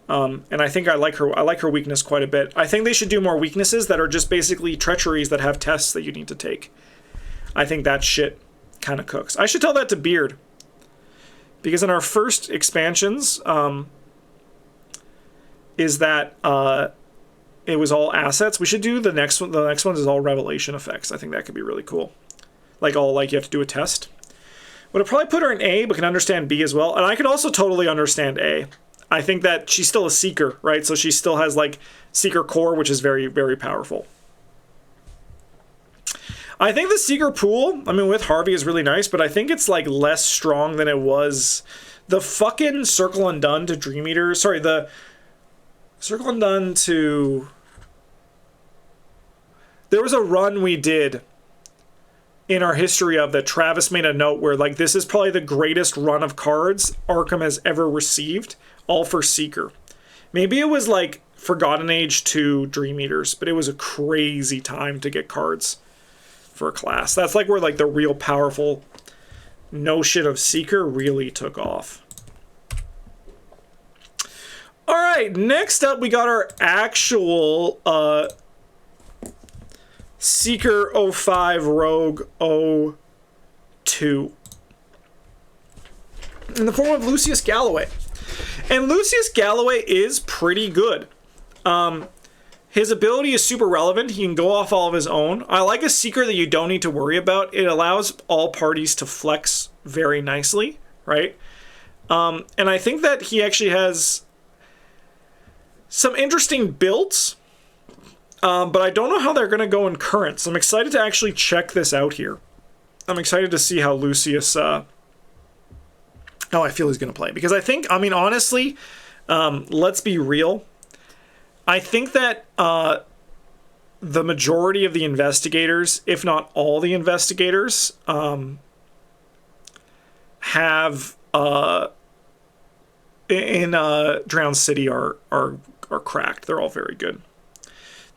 And I think I like her weakness quite a bit. I think they should do more weaknesses that are just basically treacheries that have tests that you need to take. I think that shit kind of cooks. I should tell that to Beard. Because in our first expansions, is that it was all assets. We should do the next one. The next one is all revelation effects. I think that could be really cool. Like you have to do a test. Would have probably put her in A, but can understand B as well. And I could also totally understand A. I think that she's still a Seeker, right? So she still has like Seeker core, which is very, very powerful. I think the Seeker pool, I mean, with Harvey is really nice, but I think it's like less strong than it was. The fucking Circle Undone to Dream Eater, sorry, the Circle Undone to... There was a run we did in our history of that Travis made a note where like this is probably the greatest run of cards Arkham has ever received, all for Seeker. Maybe it was like Forgotten Age to Dream Eaters, but it was a crazy time to get cards for a class. That's like where like the real powerful notion of Seeker really took off. All right, next up we got our actual Seeker 05 Rogue 02 in the form of Lucius Galloway. And Lucius Galloway is pretty good. His ability is super relevant. He can go off all of his own. I like a Seeker that you don't need to worry about. It allows all parties to flex very nicely, right? And I think that he actually has some interesting builds, but I don't know how they're going to go in Current. So I'm excited to actually check this out here. I'm excited to see how Lucius, how I feel he's going to play. Because I think, I mean, honestly, let's be real. I think that the majority of the investigators, if not all the investigators, have in Drowned City are cracked. They're all very good.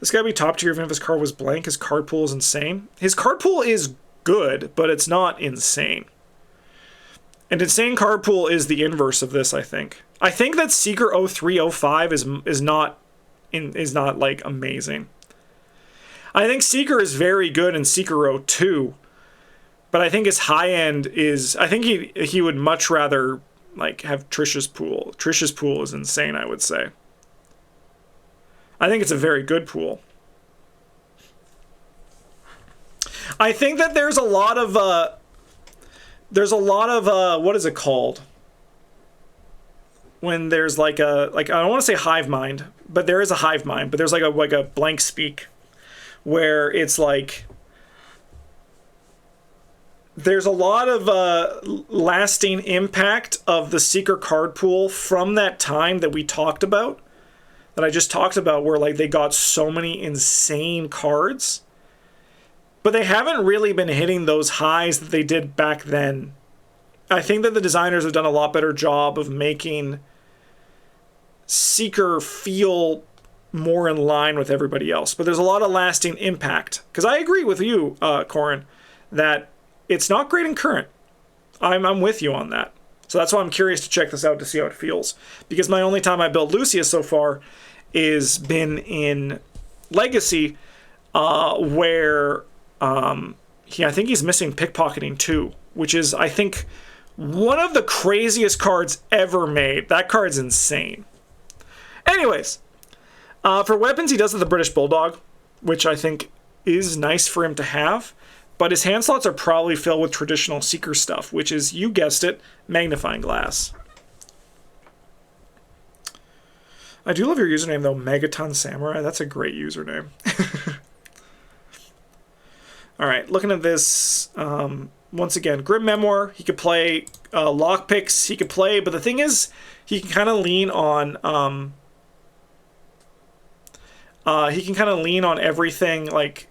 This guy would be top tier even if his card was blank. His card pool is insane. His card pool is good, but it's not insane. And insane card pool is the inverse of this, I think. I think that Seeker 0305 is not like amazing. I think Seeker is very good in Seeker 02, but I think his high end is, I think he would much rather like have Trish's pool. Trish's pool is insane, I would say. I think it's a very good pool. I think that there's a lot of what is it called? When there's like I don't want to say hive mind, but there is a hive mind, but there's like a blank speak where it's like there's a lot of lasting impact of the Seeker card pool from that time that we talked about, that I just talked about, where like they got so many insane cards, but they haven't really been hitting those highs that they did back then. I think that the designers have done a lot better job of making Seeker feel more in line with everybody else. But there's a lot of lasting impact. Because I agree with you, Corin, that it's not great in Current. I'm with you on that. So that's why I'm curious to check this out to see how it feels. Because my only time I built Lucius so far is been in Legacy, where I think he's missing Pickpocketing too, which is, I think, one of the craziest cards ever made. That card's insane. Anyways, for weapons, he does have the British Bulldog, which I think is nice for him to have. But his hand slots are probably filled with traditional Seeker stuff, which is, you guessed it, Magnifying Glass. I do love your username, though, Megaton Samurai. That's a great username. All right, looking at this, once again, Grim Memoir. He could play lockpicks. He could play, but the thing is, he can kind of lean on. He can kind of lean on everything, like.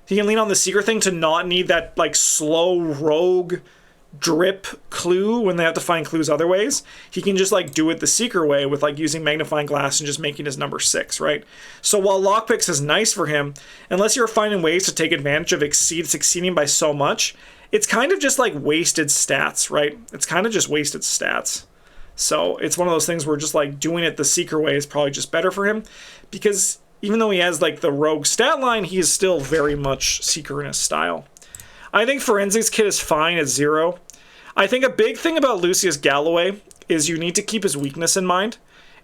He can lean on the Seeker thing to not need that like slow rogue drip clue when they have to find clues other ways. He can just like do it the Seeker way with like using Magnifying Glass and just making his number 6, right? So while lockpicks is nice for him, unless you're finding ways to take advantage of succeeding by so much, it's kind of just like wasted stats, right? It's kind of just wasted stats. So it's one of those things where just like doing it the Seeker way is probably just better for him, because even though he has like the rogue stat line, he is still very much Seeker in his style. I think Forensics Kit is fine at 0. I think a big thing about Lucius Galloway is you need to keep his weakness in mind,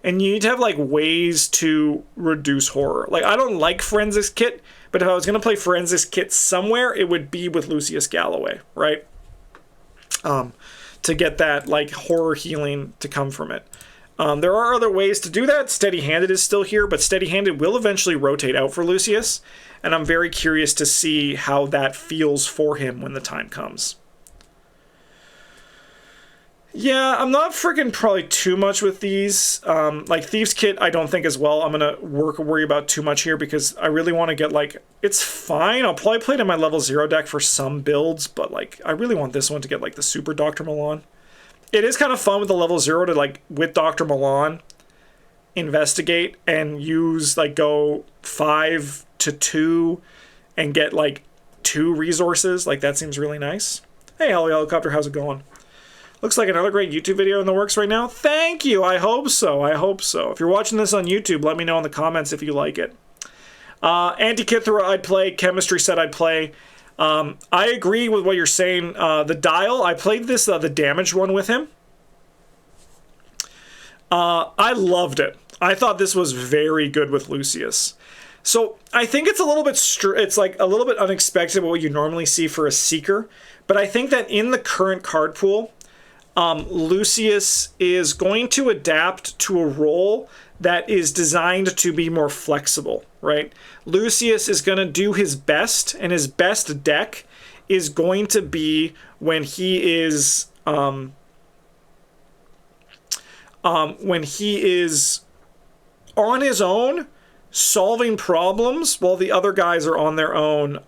and you need to have like ways to reduce horror. Like, I don't like Forensics Kit, but if I was going to play Forensics Kit somewhere, it would be with Lucius Galloway, right? To get that like horror healing to come from it. There are other ways to do that. Steady-handed is still here, but steady-handed will eventually rotate out for Lucius, and I'm very curious to see how that feels for him when the time comes. Yeah, I'm not freaking probably too much with these. Like Thieves Kit, I don't think as well. I'm going to worry about too much here because I really want to get like, it's fine. I'll probably play it in my level 0 deck for some builds, but like, I really want this one to get like the Super Dr. Milan. It is kind of fun with the level 0 to like, with Dr. Milan, investigate and use like go 5 to 2 and get like 2 resources. Like that seems really nice. Hey, Hello Helicopter, how's it going? Looks like another great YouTube video in the works right now. Thank you. I hope so. I hope so. If you're watching this on YouTube, let me know in the comments if you like it. Anti-Kithra I'd play. Chemistry set I'd play. I agree with what you're saying. The Dial, I played this, the damaged one with him. I loved it. I thought this was very good with Lucius. So I think it's a little bit, it's like a little bit unexpected what you normally see for a Seeker. But I think that in the current card pool, Lucius is going to adapt to a role that is designed to be more flexible, right? Lucius is going to do his best, and his best deck is going to be when he is on his own, solving problems, while the other guys are on their own,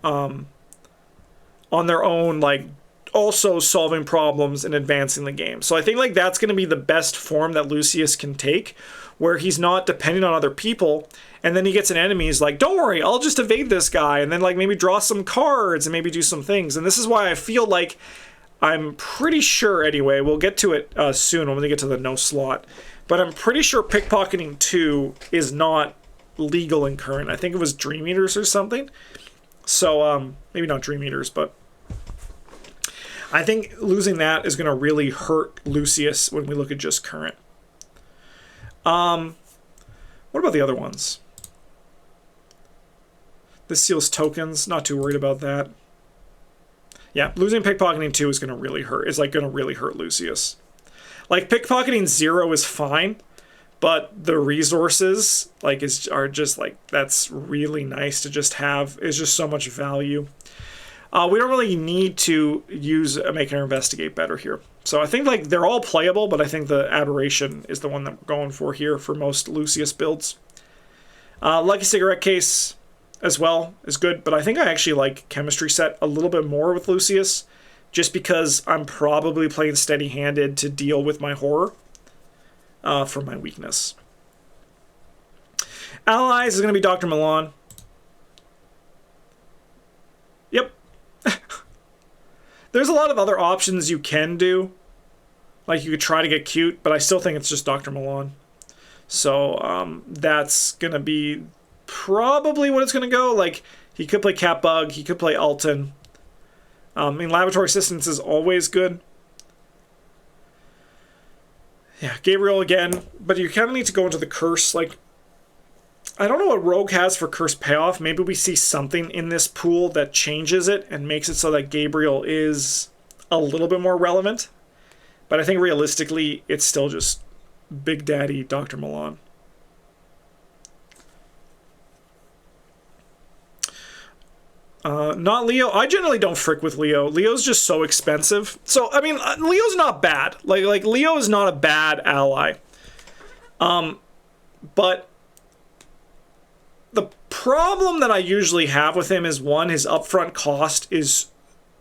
like also solving problems and advancing the game. So I think like that's going to be the best form that Lucius can take, where he's not dependent on other people, and then he gets an enemy, he's like, don't worry, I'll just evade this guy, and then like maybe draw some cards and maybe do some things. And this is why I feel like, I'm pretty sure anyway, we'll get to it soon when we get to the no slot, but I'm pretty sure Pickpocketing 2 is not legal in current. I think it was Dream Eaters or something. So maybe not Dream Eaters, but I think losing that is going to really hurt Lucius when we look at just current. What about the other ones? This seals tokens. Not too worried about that. Yeah, losing Pickpocketing 2 is going to really hurt. It's like going to really hurt Lucius. Like Pickpocketing 0 is fine, but the resources like are just like, that's really nice to just have. It's just so much value. We don't really need to use Make Her Investigate better here. So I think like they're all playable, but I think the Aberration is the one that we're going for here for most Lucius builds. Lucky Cigarette Case as well is good, but I think I actually like Chemistry Set a little bit more with Lucius, just because I'm probably playing steady-handed to deal with my horror for my weakness. Allies is going to be Dr. Milan. Yep. There's a lot of other options you can do. Like you could try to get cute, but I still think it's just Dr. Milan. So that's going to be probably what it's going to go. Like he could play Catbug, he could play Alton. I mean, Laboratory Assistance is always good. Yeah, Gabriel again, but you kind of need to go into the curse. Like, I don't know what Rogue has for curse payoff. Maybe we see something in this pool that changes it and makes it so that Gabriel is a little bit more relevant. But I think realistically, it's still just Big Daddy Dr. Milan. Not Leo. I generally don't frick with Leo. Leo's just so expensive. So, I mean, Leo's not bad. Like Leo is not a bad ally. But the problem that I usually have with him is, one, his upfront cost is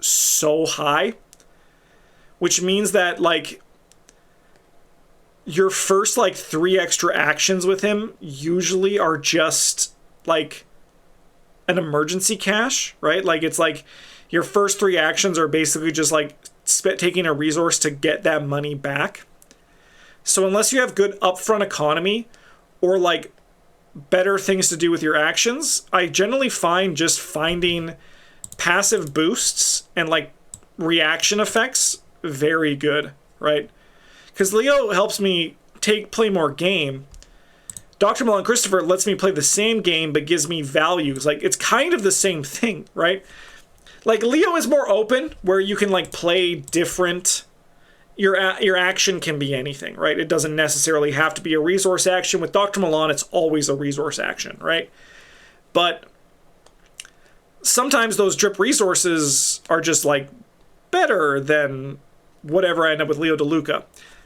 so high, which means that like your first like 3 extra actions with him usually are just like an emergency cash, right? Like it's like your first 3 actions are basically just like taking a resource to get that money back. So unless you have good upfront economy, or like better things to do with your actions, I generally find just finding passive boosts and like reaction effects very good, right? Because Leo helps me play more game. Dr. Malone Christopher lets me play the same game but gives me values. Like, it's kind of the same thing, right? Like, Leo is more open, where you can like play different. Your action can be anything, right? It doesn't necessarily have to be a resource action. With Dr. Milan, it's always a resource action, right? But sometimes those drip resources are just like better than whatever I end up with Leo DeLuca.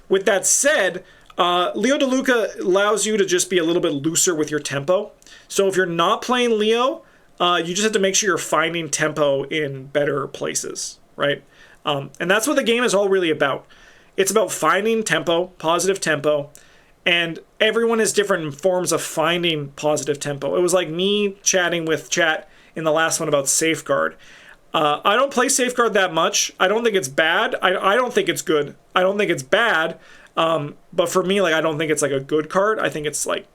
With that said, Leo DeLuca allows you to just be a little bit looser with your tempo. So if you're not playing Leo, you just have to make sure you're finding tempo in better places, right? And that's what the game is all really about. It's about finding tempo, positive tempo, and everyone has different forms of finding positive tempo. It was like me chatting with chat in the last one about Safeguard. I don't play Safeguard that much. I don't think it's bad. I don't think it's good. I don't think it's bad. But for me, like, I don't think it's like a good card. I think it's like,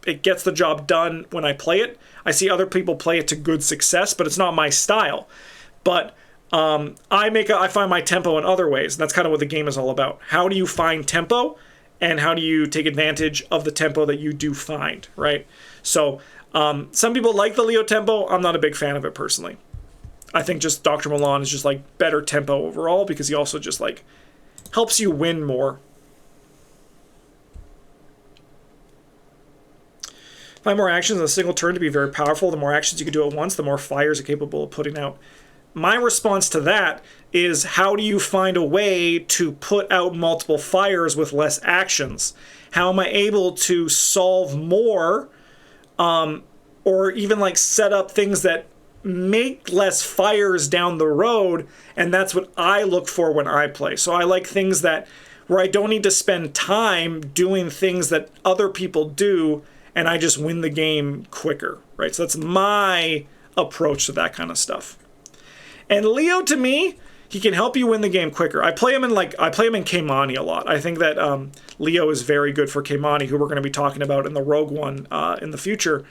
it gets the job done when I play it. I see other people play it to good success, but it's not my style. But I find my tempo in other ways. And that's kind of what the game is all about. How do you find tempo, and how do you take advantage of the tempo that you do find, right? So some people like the Leo tempo. I'm not a big fan of it personally. I think just Dr. Milan is just like better tempo overall, because he also just like helps you win more. Find more actions in a single turn to be very powerful. The more actions you can do at once, the more fires you're capable of putting out. My response to that is, how do you find a way to put out multiple fires with less actions? How am I able to solve more, or even like set up things that make less fires down the road? And that's what I look for when I play. So I like things where I don't need to spend time doing things that other people do, and I just win the game quicker, right? So that's my approach to that kind of stuff. And Leo, to me, he can help you win the game quicker. I play him in Keimani a lot. I think that Leo is very good for Keimani, who we're going to be talking about in the Rogue One in the future.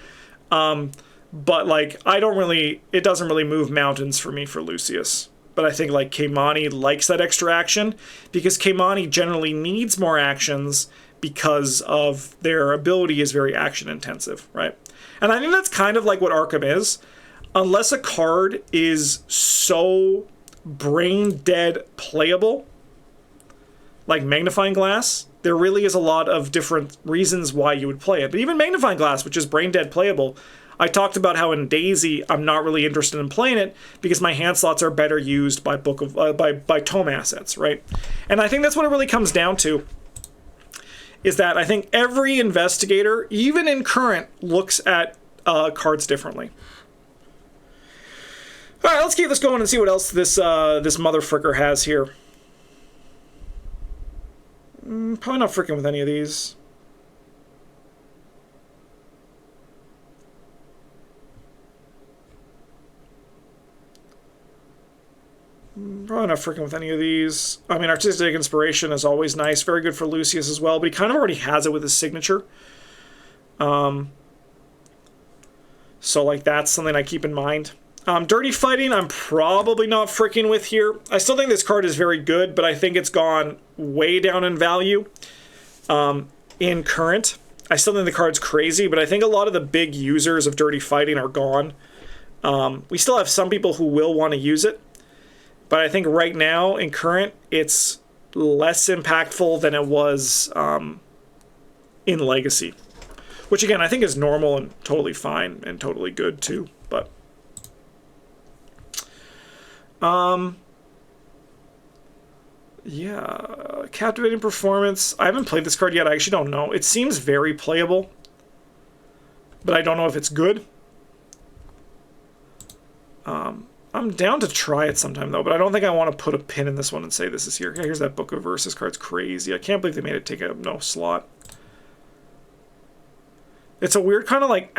But like, it doesn't really move mountains for me for Lucius. But I think like Keimani likes that extra action, because Keimani generally needs more actions because of their ability is very action intensive, right? And I think that's kind of like what Arkham is. Unless a card is so brain dead playable, like Magnifying Glass, there really is a lot of different reasons why you would play it. But even Magnifying Glass, which is brain dead playable, I talked about how in Daisy I'm not really interested in playing it because my hand slots are better used by by tome assets, right? And I think that's what it really comes down to, is that I think every investigator, even in Current, looks at cards differently. All right, let's keep this going and see what else this motherfricker has here. Probably not fricking with any of these. Probably not fricking with any of these. I mean, Artistic Inspiration is always nice. Very good for Lucius as well, but he kind of already has it with his signature. So, like, that's something I keep in mind. Dirty Fighting, I'm probably not fricking with here. I still think this card is very good, but I think it's gone way down in value in Current. I still think the card's crazy, but I think a lot of the big users of Dirty Fighting are gone. We still have some people who will want to use it, but I think right now in Current, it's less impactful than it was in Legacy. Which, again, I think is normal and totally fine and totally good, too, but... yeah, Captivating Performance. I haven't played this card yet. I actually don't know. It seems very playable, but I don't know if it's good. I'm down to try it sometime, though, but I don't think I want to put a pin in this one and say this is here. Yeah, here's that Book of Verses card's crazy. I can't believe they made it take up no slot. It's a weird kind of like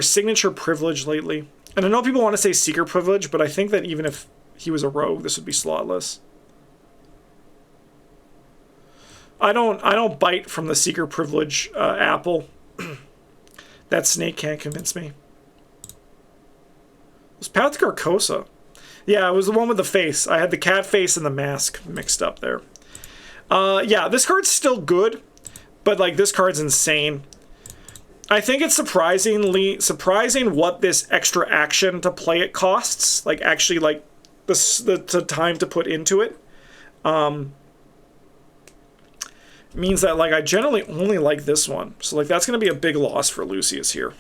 signature privilege lately. And I know people want to say Seeker Privilege, but I think that even if he was a rogue, this would be slotless. I don't bite from the Seeker Privilege apple. That snake can't convince me. It was Path to Carcosa. Yeah, it was the one with the face. I had the cat face and the mask mixed up there. Yeah, this card's still good, but like this card's insane. I think it's surprising what this extra action to play it costs. Like actually like the time to put into it. Means that like I generally only like this one. So like that's gonna be a big loss for Lucius here.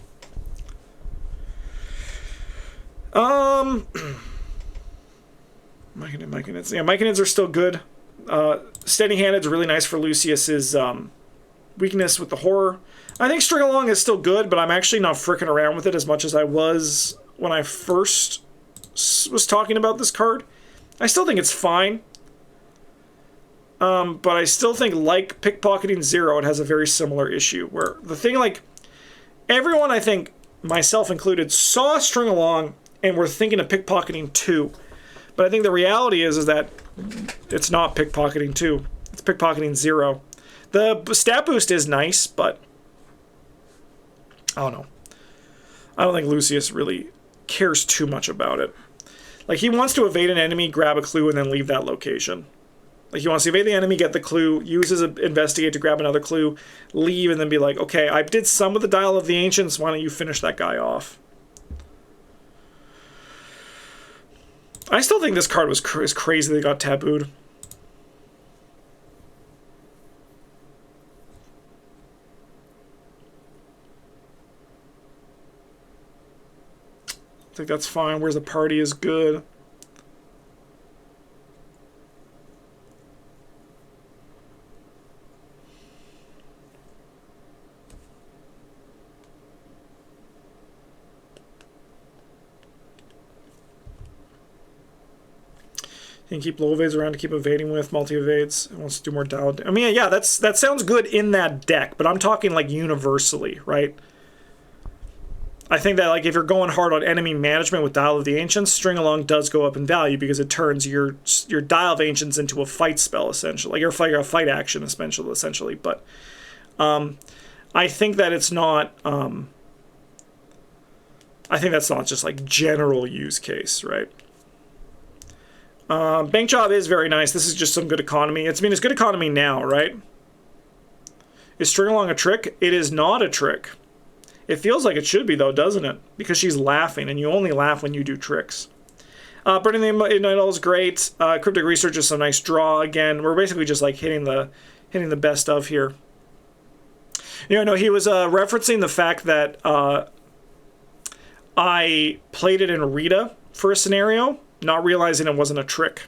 Myconids. Yeah, Myconids are still good. Steady-handed's really nice for Lucius's weakness with the horror. I think String Along is still good, but I'm actually not fricking around with it as much as I was when I first was talking about this card. I still think it's fine. But I still think, like Pickpocketing Zero, it has a very similar issue. Where the thing, like, everyone, I think, myself included, saw String Along and were thinking of Pickpocketing 2. But I think the reality is that it's not Pickpocketing 2. It's Pickpocketing 0. The stat boost is nice, but I don't know. I don't think Lucius really cares too much about it. Like, he wants to evade an enemy, grab a clue, and then leave that location. Like, he wants to evade the enemy, get the clue, use his investigate to grab another clue, leave, and then be like, okay, I did some of the Dial of the Ancients, why don't you finish that guy off? I still think this card is crazy they got tabooed. I think that's fine. Where's the party is good. You can keep low evades around to keep evading with, multi-evades. It wants to do more dial. I mean, yeah, that sounds good in that deck, but I'm talking like universally, right? I think that like if you're going hard on enemy management with Dial of the Ancients, String Along does go up in value because it turns your Dial of Ancients into a fight spell, essentially. Like a fight action, essentially. But I think that it's not... I think that's not just like general use case, right? Bank Job is very nice. This is just some good economy. It's good economy now, right? Is String Along a trick? It is not a trick. It feels like it should be, though, doesn't it? Because she's laughing, and you only laugh when you do tricks. Burning the Night Owl is great. Cryptic Research is some nice draw. Again, we're basically just like hitting the best of here. You know, no, he was referencing the fact that I played it in Rita for a scenario, not realizing it wasn't a trick.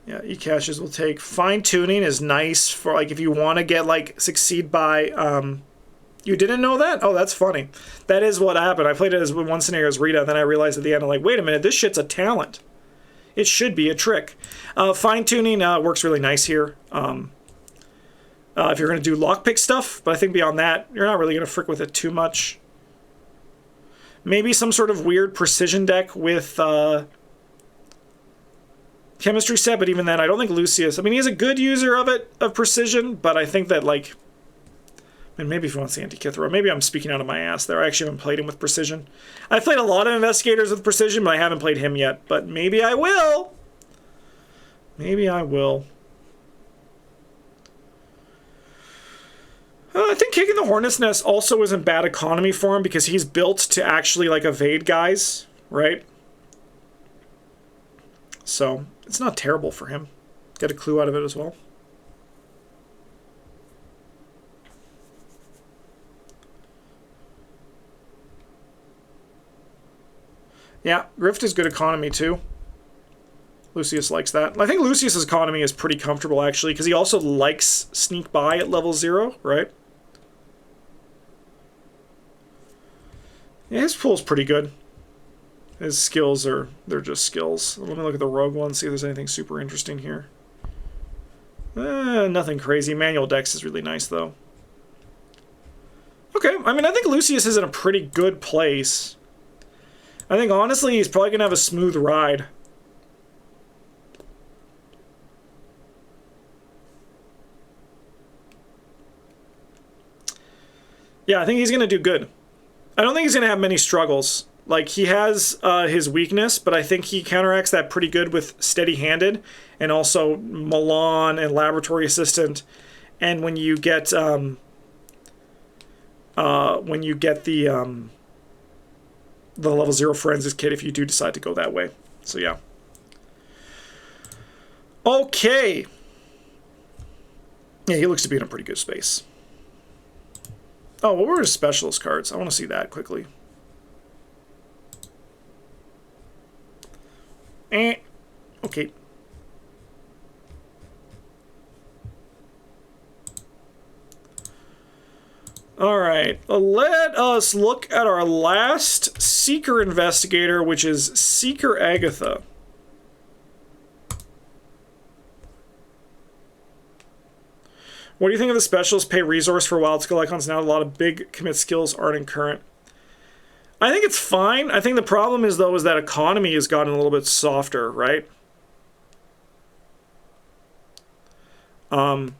Yeah, e-caches will take. Fine-tuning is nice for, like, if you want to get, like, succeed by, you didn't know that? Oh, that's funny. That is what happened. I played it as one scenario as Rita, and then I realized at the end, I'm like, wait a minute, this shit's a talent. It should be a trick. Fine-tuning works really nice here. If you're going to do lockpick stuff, but I think beyond that, you're not really going to frick with it too much. Maybe some sort of weird precision deck with chemistry set, but even then, I don't think Lucius... I mean, he's a good user of precision, but I think that, like... And maybe if he wants the Antikythera. Maybe I'm speaking out of my ass there. I actually haven't played him with precision. I've played a lot of investigators with precision, but I haven't played him yet. But maybe I will. Maybe I will. I think Kicking the Hornet's Nest also isn't bad economy for him because he's built to actually, like, evade guys, right? So, it's not terrible for him. Get a clue out of it as well. Yeah, Grift is good economy too. Lucius likes that. I think Lucius's economy is pretty comfortable actually, because he also likes Sneak By at level 0, right? Yeah, his pool's pretty good. His skills they're just skills. Let me look at the rogue one, see if there's anything super interesting here. Nothing crazy. Manual Dex is really nice though. Okay, I mean, I think Lucius is in a pretty good place. I think, honestly, he's probably going to have a smooth ride. Yeah, I think he's going to do good. I don't think he's going to have many struggles. Like, he has his weakness, but I think he counteracts that pretty good with Steady-Handed and also Milan and Laboratory Assistant. And when you get the level 0 Forensics Kit, if you do decide to go that way. So, yeah. Okay. Yeah, he looks to be in a pretty good space. Oh, what were his specialist cards? I want to see that quickly. Okay. Alright, let us look at our last Seeker Investigator, which is Seeker Agatha. What do you think of the specialist pay resource for wild skill icons now? A lot of big commit skills aren't in current. I think it's fine. I think the problem is, though, is that economy has gotten a little bit softer, right? And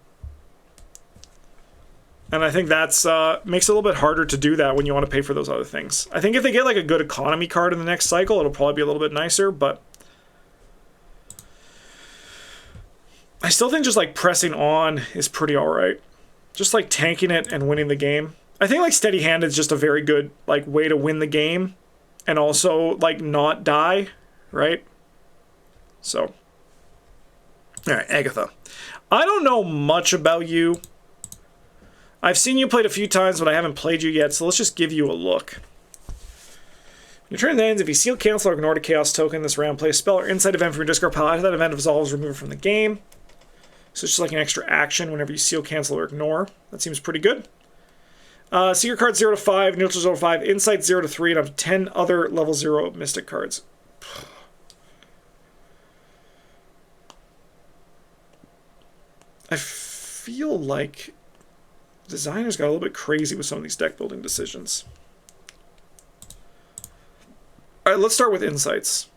I think that's makes it a little bit harder to do that when you want to pay for those other things. I think if they get like a good economy card in the next cycle, it'll probably be a little bit nicer, but I still think just like pressing on is pretty alright. Just like tanking it and winning the game. I think like Steady-Handed is just a very good like way to win the game and also like not die, right? So, alright, Agatha. I don't know much about you. I've seen you played a few times, but I haven't played you yet, so let's just give you a look. Your turn ends. If you seal, cancel, or ignore a chaos token this round, play a spell or insight event from your discard pile. After that event resolves, remove it from the game. So it's just like an extra action whenever you seal, cancel, or ignore. That seems pretty good. Seeker cards 0 to 5, neutral 0 to 5, insight 0 to 3, and up to 10 other level 0 mystic cards. I feel like designers got a little bit crazy with some of these deck building decisions. Alright, let's start with insights.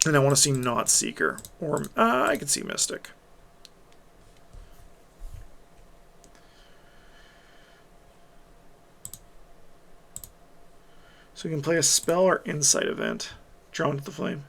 And I want to see not Seeker. Or, I can see Mystic. So we can play a spell or insight event. Drawn to the flame.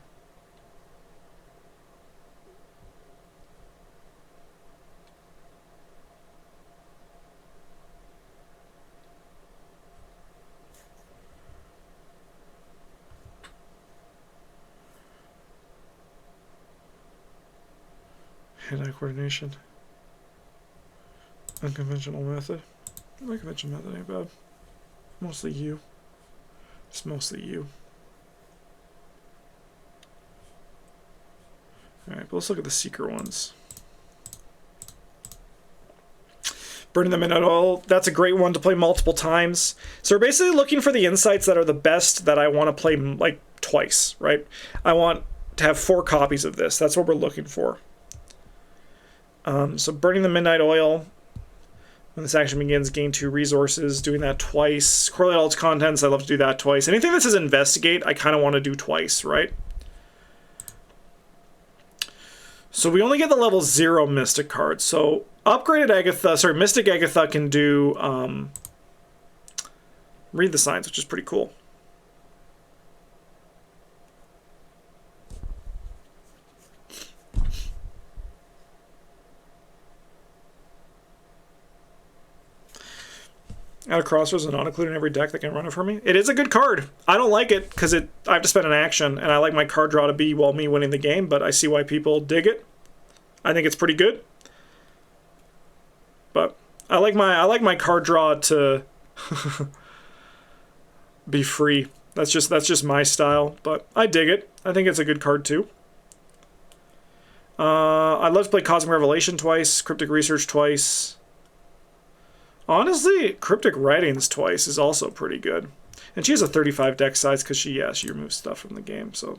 Hand-eye coordination. Unconventional method. Unconventional method ain't bad. Mostly you. It's mostly you. Alright, but let's look at the Seeker ones. Burning the Midnight Oil, that's a great one to play multiple times. So we're basically looking for the insights that are the best that I want to play like twice, right? I want to have 4 copies of this. That's what we're looking for. So Burning the Midnight Oil, when this action begins, gain 2 resources, doing that twice. Correlate all its contents, I love to do that twice. Anything that says investigate, I kind of want to do twice, right? So we only get the level 0 Mystic card. So upgraded Agatha, sorry, Mystic Agatha can do read the signs, which is pretty cool. Out of Crossroads and not included in every deck that can run it for me. It is a good card. I don't like it because I have to spend an action, and I like my card draw to be, well, me winning the game, but I see why people dig it. I think it's pretty good. But I like my card draw to be free. That's just my style, but I dig it. I think it's a good card too. I'd love to play Cosmic Revelation twice, Cryptic Research twice. Honestly, Cryptic Writings twice is also pretty good. And she has a 35 deck size because she removes stuff from the game, so.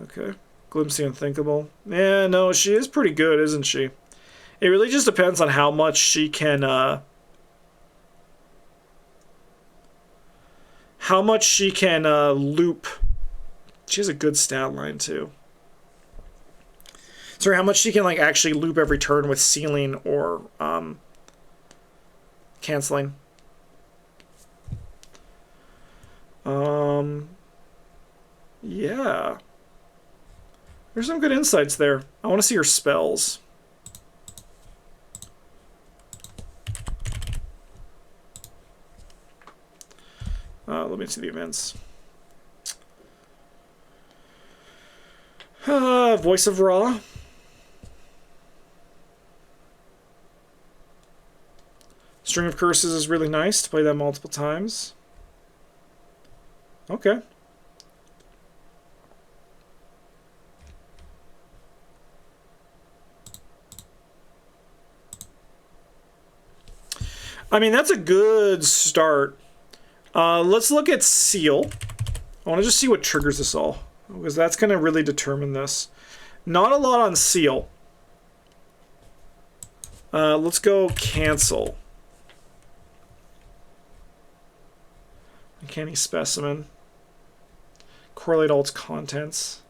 Okay. Glimpse the Unthinkable. Yeah, no, she is pretty good, isn't she? It really just depends on how much she can, loop. She has a good stat line, too. Sorry, how much she can like actually loop every turn with sealing or canceling. Yeah. There's some good insights there. I want to see her spells. Let me see the events. Voice of Ra. String of Curses is really nice to play that multiple times. Okay. I mean, that's a good start. Let's look at Seal. I want to just see what triggers this all, because that's going to really determine this. Not a lot on Seal. Let's go Cancel. Uncanny Specimen. Correlate all its contents.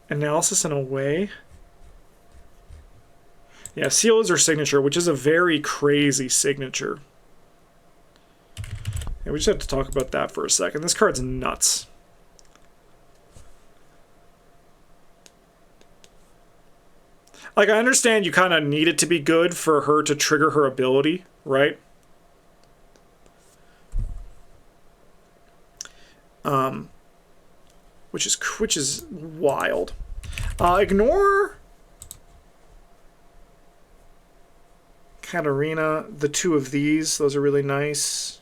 Analysis in a way. Yeah, Seal is her signature, which is a very crazy signature. Yeah, we just have to talk about that for a second. This card's nuts. Like, I understand you kind of need it to be good for her to trigger her ability, right? Which is wild. Ignore Katarina, the two of these. Those are really nice.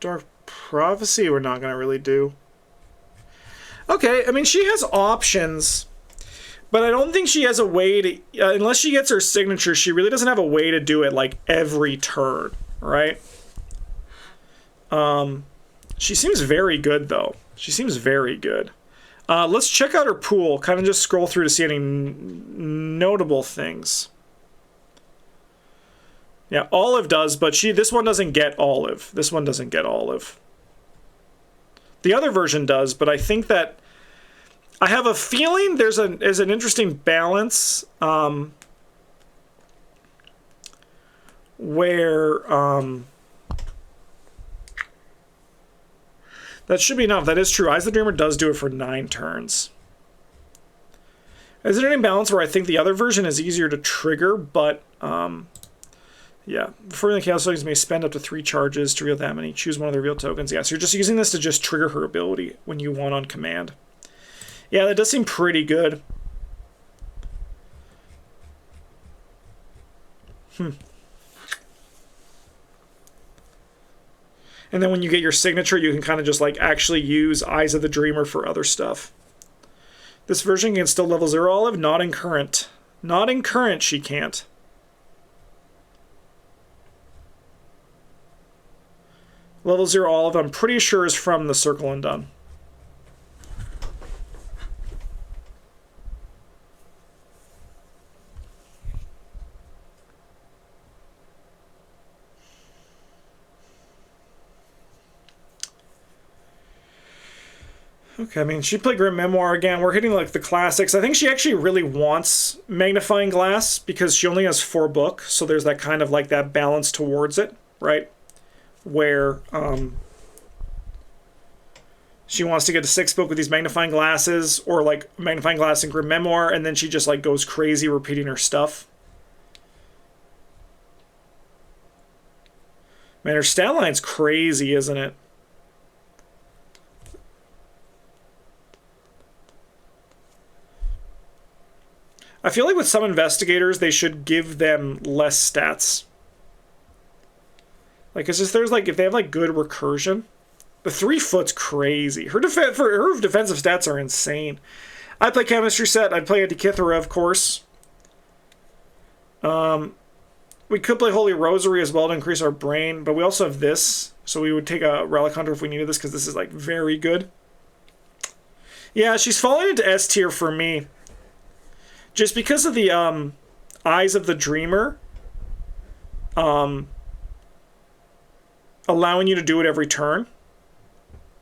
Dark Prophecy we're not going to really do. Okay, I mean, she has options, but I don't think she has a way to... unless she gets her signature, she really doesn't have a way to do it, like, every turn, right? She seems very good, though. She seems very good. Let's check out her pool. Kind of just scroll through to see any notable things. Yeah, Olive does, but this one doesn't get Olive. This one doesn't get Olive. The other version does, but I think that... I have a feeling there's an interesting balance where... that should be enough. That is true. Eyes of the Dreamer does do it for 9 turns. Is there any balance where I think the other version is easier to trigger, but... yeah. Before the Chaos Tokens may spend up to 3 charges to reveal that many. Choose one of the reveal tokens. Yeah, so you're just using this to just trigger her ability when you want on command. Yeah, that does seem pretty good. And then when you get your signature, you can kind of just like actually use Eyes of the Dreamer for other stuff. This version can still level 0 Olive, not in Current. Not in Current, she can't. Level 0 Olive, I'm pretty sure, is from the Circle Undone. Okay, I mean, she played Grim Memoir again. We're hitting, like, the classics. I think she actually really wants Magnifying Glass because she only has 4 books, so there's that kind of, like, that balance towards it, right? Where, she wants to get a 6th book with these Magnifying Glasses, or, like, Magnifying Glass and Grim Memoir, and then she just, like, goes crazy repeating her stuff. Man, her stat line's crazy, isn't it? I feel like with some investigators, they should give them less stats. Like, it's just, there's like, if they have like good recursion, the 3 foot's crazy. Her defensive stats are insane. I'd play Chemistry Set. I'd play Antikythera, of course. We could play Holy Rosary as well to increase our brain, but we also have this, so we would take a Relic Hunter if we needed this, because this is like very good. Yeah, she's falling into S tier for me. Just because of the Eyes of the Dreamer, allowing you to do it every turn,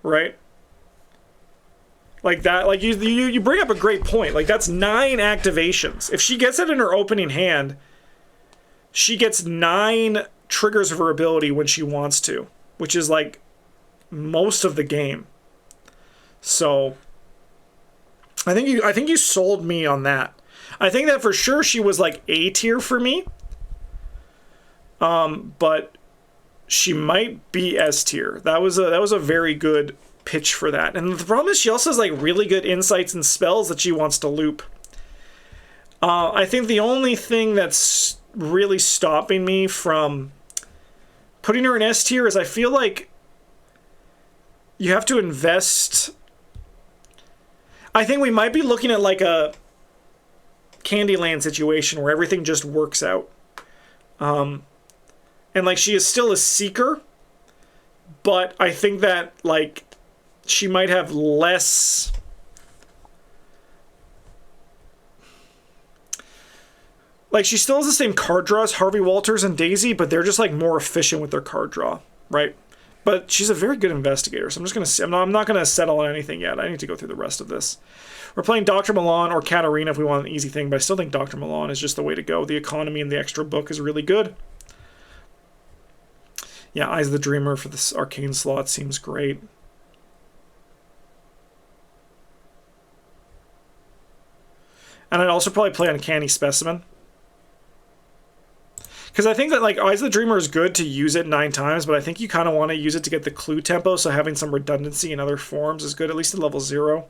right? Like that, like you bring up a great point. Like that's 9 activations. If she gets it in her opening hand, she gets 9 triggers of her ability when she wants to, which is like most of the game. So I think you sold me on that. I think that for sure she was like A tier for me. But she might be S tier. That was a very good pitch for that. And the problem is she also has like really good insights and spells that she wants to loop. I think the only thing that's really stopping me from putting her in S tier is I feel like you have to invest. I think we might be looking at like a Candyland situation where everything just works out. And like she is still a seeker, but I think that like she might have less. Like she still has the same card draw as Harvey Walters and Daisy, but they're just like more efficient with their card draw, right? But she's a very good investigator, so I'm just gonna. I'm not gonna settle on anything yet. I need to go through the rest of this. We're playing Dr. Milan or Katarina if we want an easy thing, but I still think Dr. Milan is just the way to go. The economy and the extra book is really good. Yeah, Eyes of the Dreamer for this arcane slot seems great. And I'd also probably play Uncanny Specimen. Because I think that like Eyes of the Dreamer is good to use it 9 times, but I think you kind of want to use it to get the clue tempo, so having some redundancy in other forms is good, at least at level 0.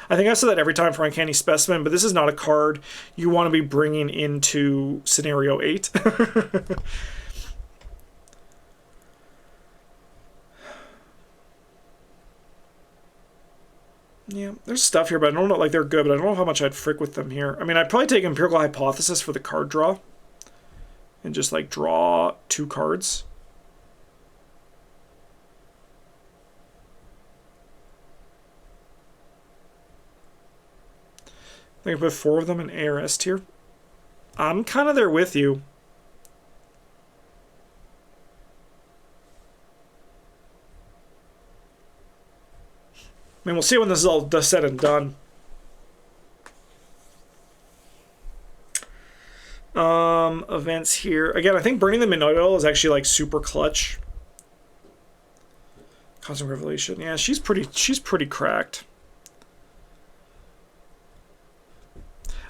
I think I said that every time for Uncanny Specimen, but this is not a card you want to be bringing into Scenario 8. Yeah, there's stuff here, but I don't know, like they're good, but I don't know how much I'd frick with them here. I mean, I'd probably take Empirical Hypothesis for the card draw. And just like draw 2 cards. I think I put 4 of them in A or S tier. I'm kind of there with you. I mean, we'll see when this is all said and done. Events here. Again, I think burning the Midnight Oil is actually like super clutch. Constant Revelation. Yeah, she's pretty cracked.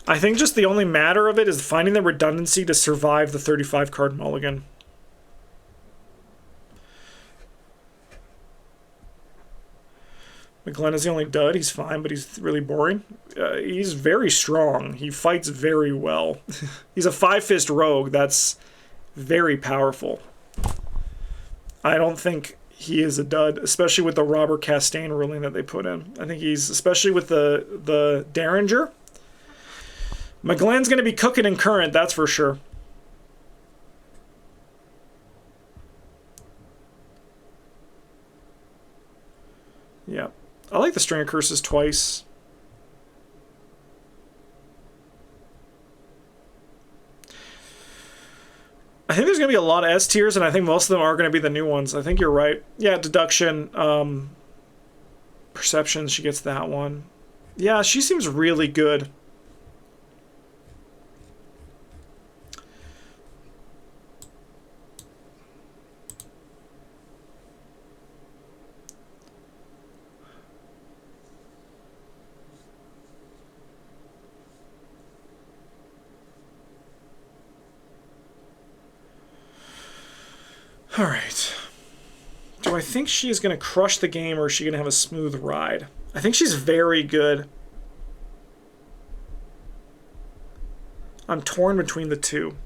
I think just the only matter of it is finding the redundancy to survive the 35 card mulligan. McGlenn is the only dud. He's fine, but he's really boring. He's very strong. He fights very well. He's a 5-fist rogue. That's very powerful. I don't think he is a dud, especially with the Robert Castaigne ruling that they put in. I think he's, especially with the Derringer. McGlenn's going to be cooking in Current, that's for sure. Yeah. I like the String of Curses twice. I think there's going to be a lot of S tiers, and I think most of them are going to be the new ones. I think you're right. Yeah, Deduction, Perception, she gets that one. Yeah, she seems really good. All right. Do I think she is going to crush the game, or is she going to have a smooth ride? I think she's very good. I'm torn between the two.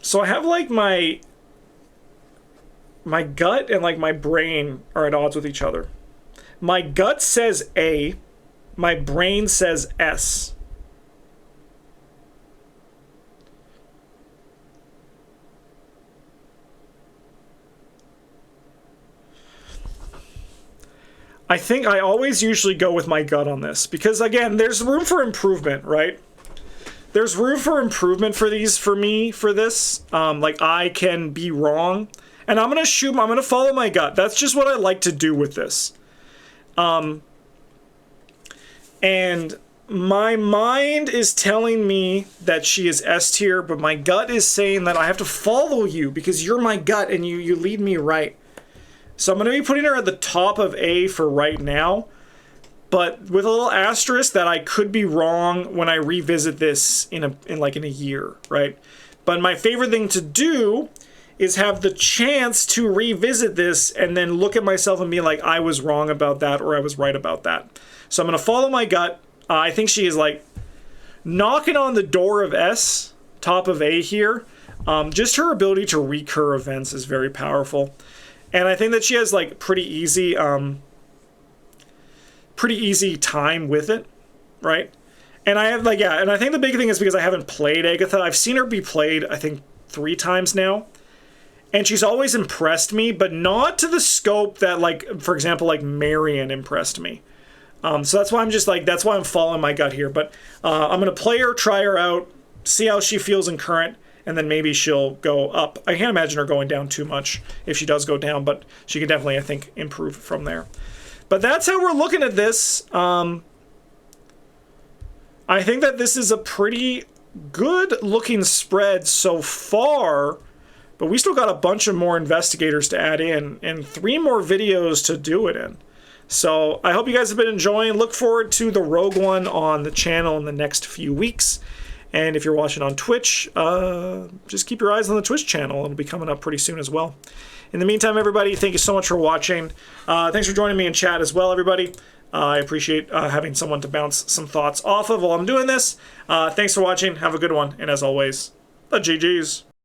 So I have like my gut and like my brain are at odds with each other. My gut says A, my brain says S. I think I always usually go with my gut on this because, again, there's room for improvement, right? There's room for improvement for me for this. Like, I can be wrong, and I'm gonna follow my gut. That's just what I like to do with this. And my mind is telling me that she is S tier, but my gut is saying that I have to follow you because you're my gut and you lead me right. So I'm going to be putting her at the top of A for right now, but with a little asterisk that I could be wrong when I revisit this in a year, right? But my favorite thing to do is have the chance to revisit this and then look at myself and be like, I was wrong about that or I was right about that. So I'm going to follow my gut. I think she is like knocking on the door of S, top of A here. Just her ability to recur events is very powerful. And I think that she has like pretty easy time with it, right? And I have like, yeah, and I think the big thing is because I haven't played Agatha. I've seen her be played, I think, 3 times now. And she's always impressed me, but not to the scope that, like, for example, like Marion impressed me. So that's why that's why I'm following my gut here. But I'm going to play her, try her out, see how she feels in current, and then maybe she'll go up. I can't imagine her going down too much if she does go down, but she can definitely, I think, improve from there. But that's how we're looking at this. I think that this is a pretty good looking spread so far, but we still got a bunch of more investigators to add in and 3 more videos to do it in. So I hope you guys have been enjoying. Look forward to the Rogue One on the channel in the next few weeks. And if you're watching on Twitch, just keep your eyes on the Twitch channel. It'll be coming up pretty soon as well. In the meantime, everybody, thank you so much for watching. Thanks for joining me in chat as well, everybody. I appreciate having someone to bounce some thoughts off of while I'm doing this. Thanks for watching. Have a good one. And as always, the GGs.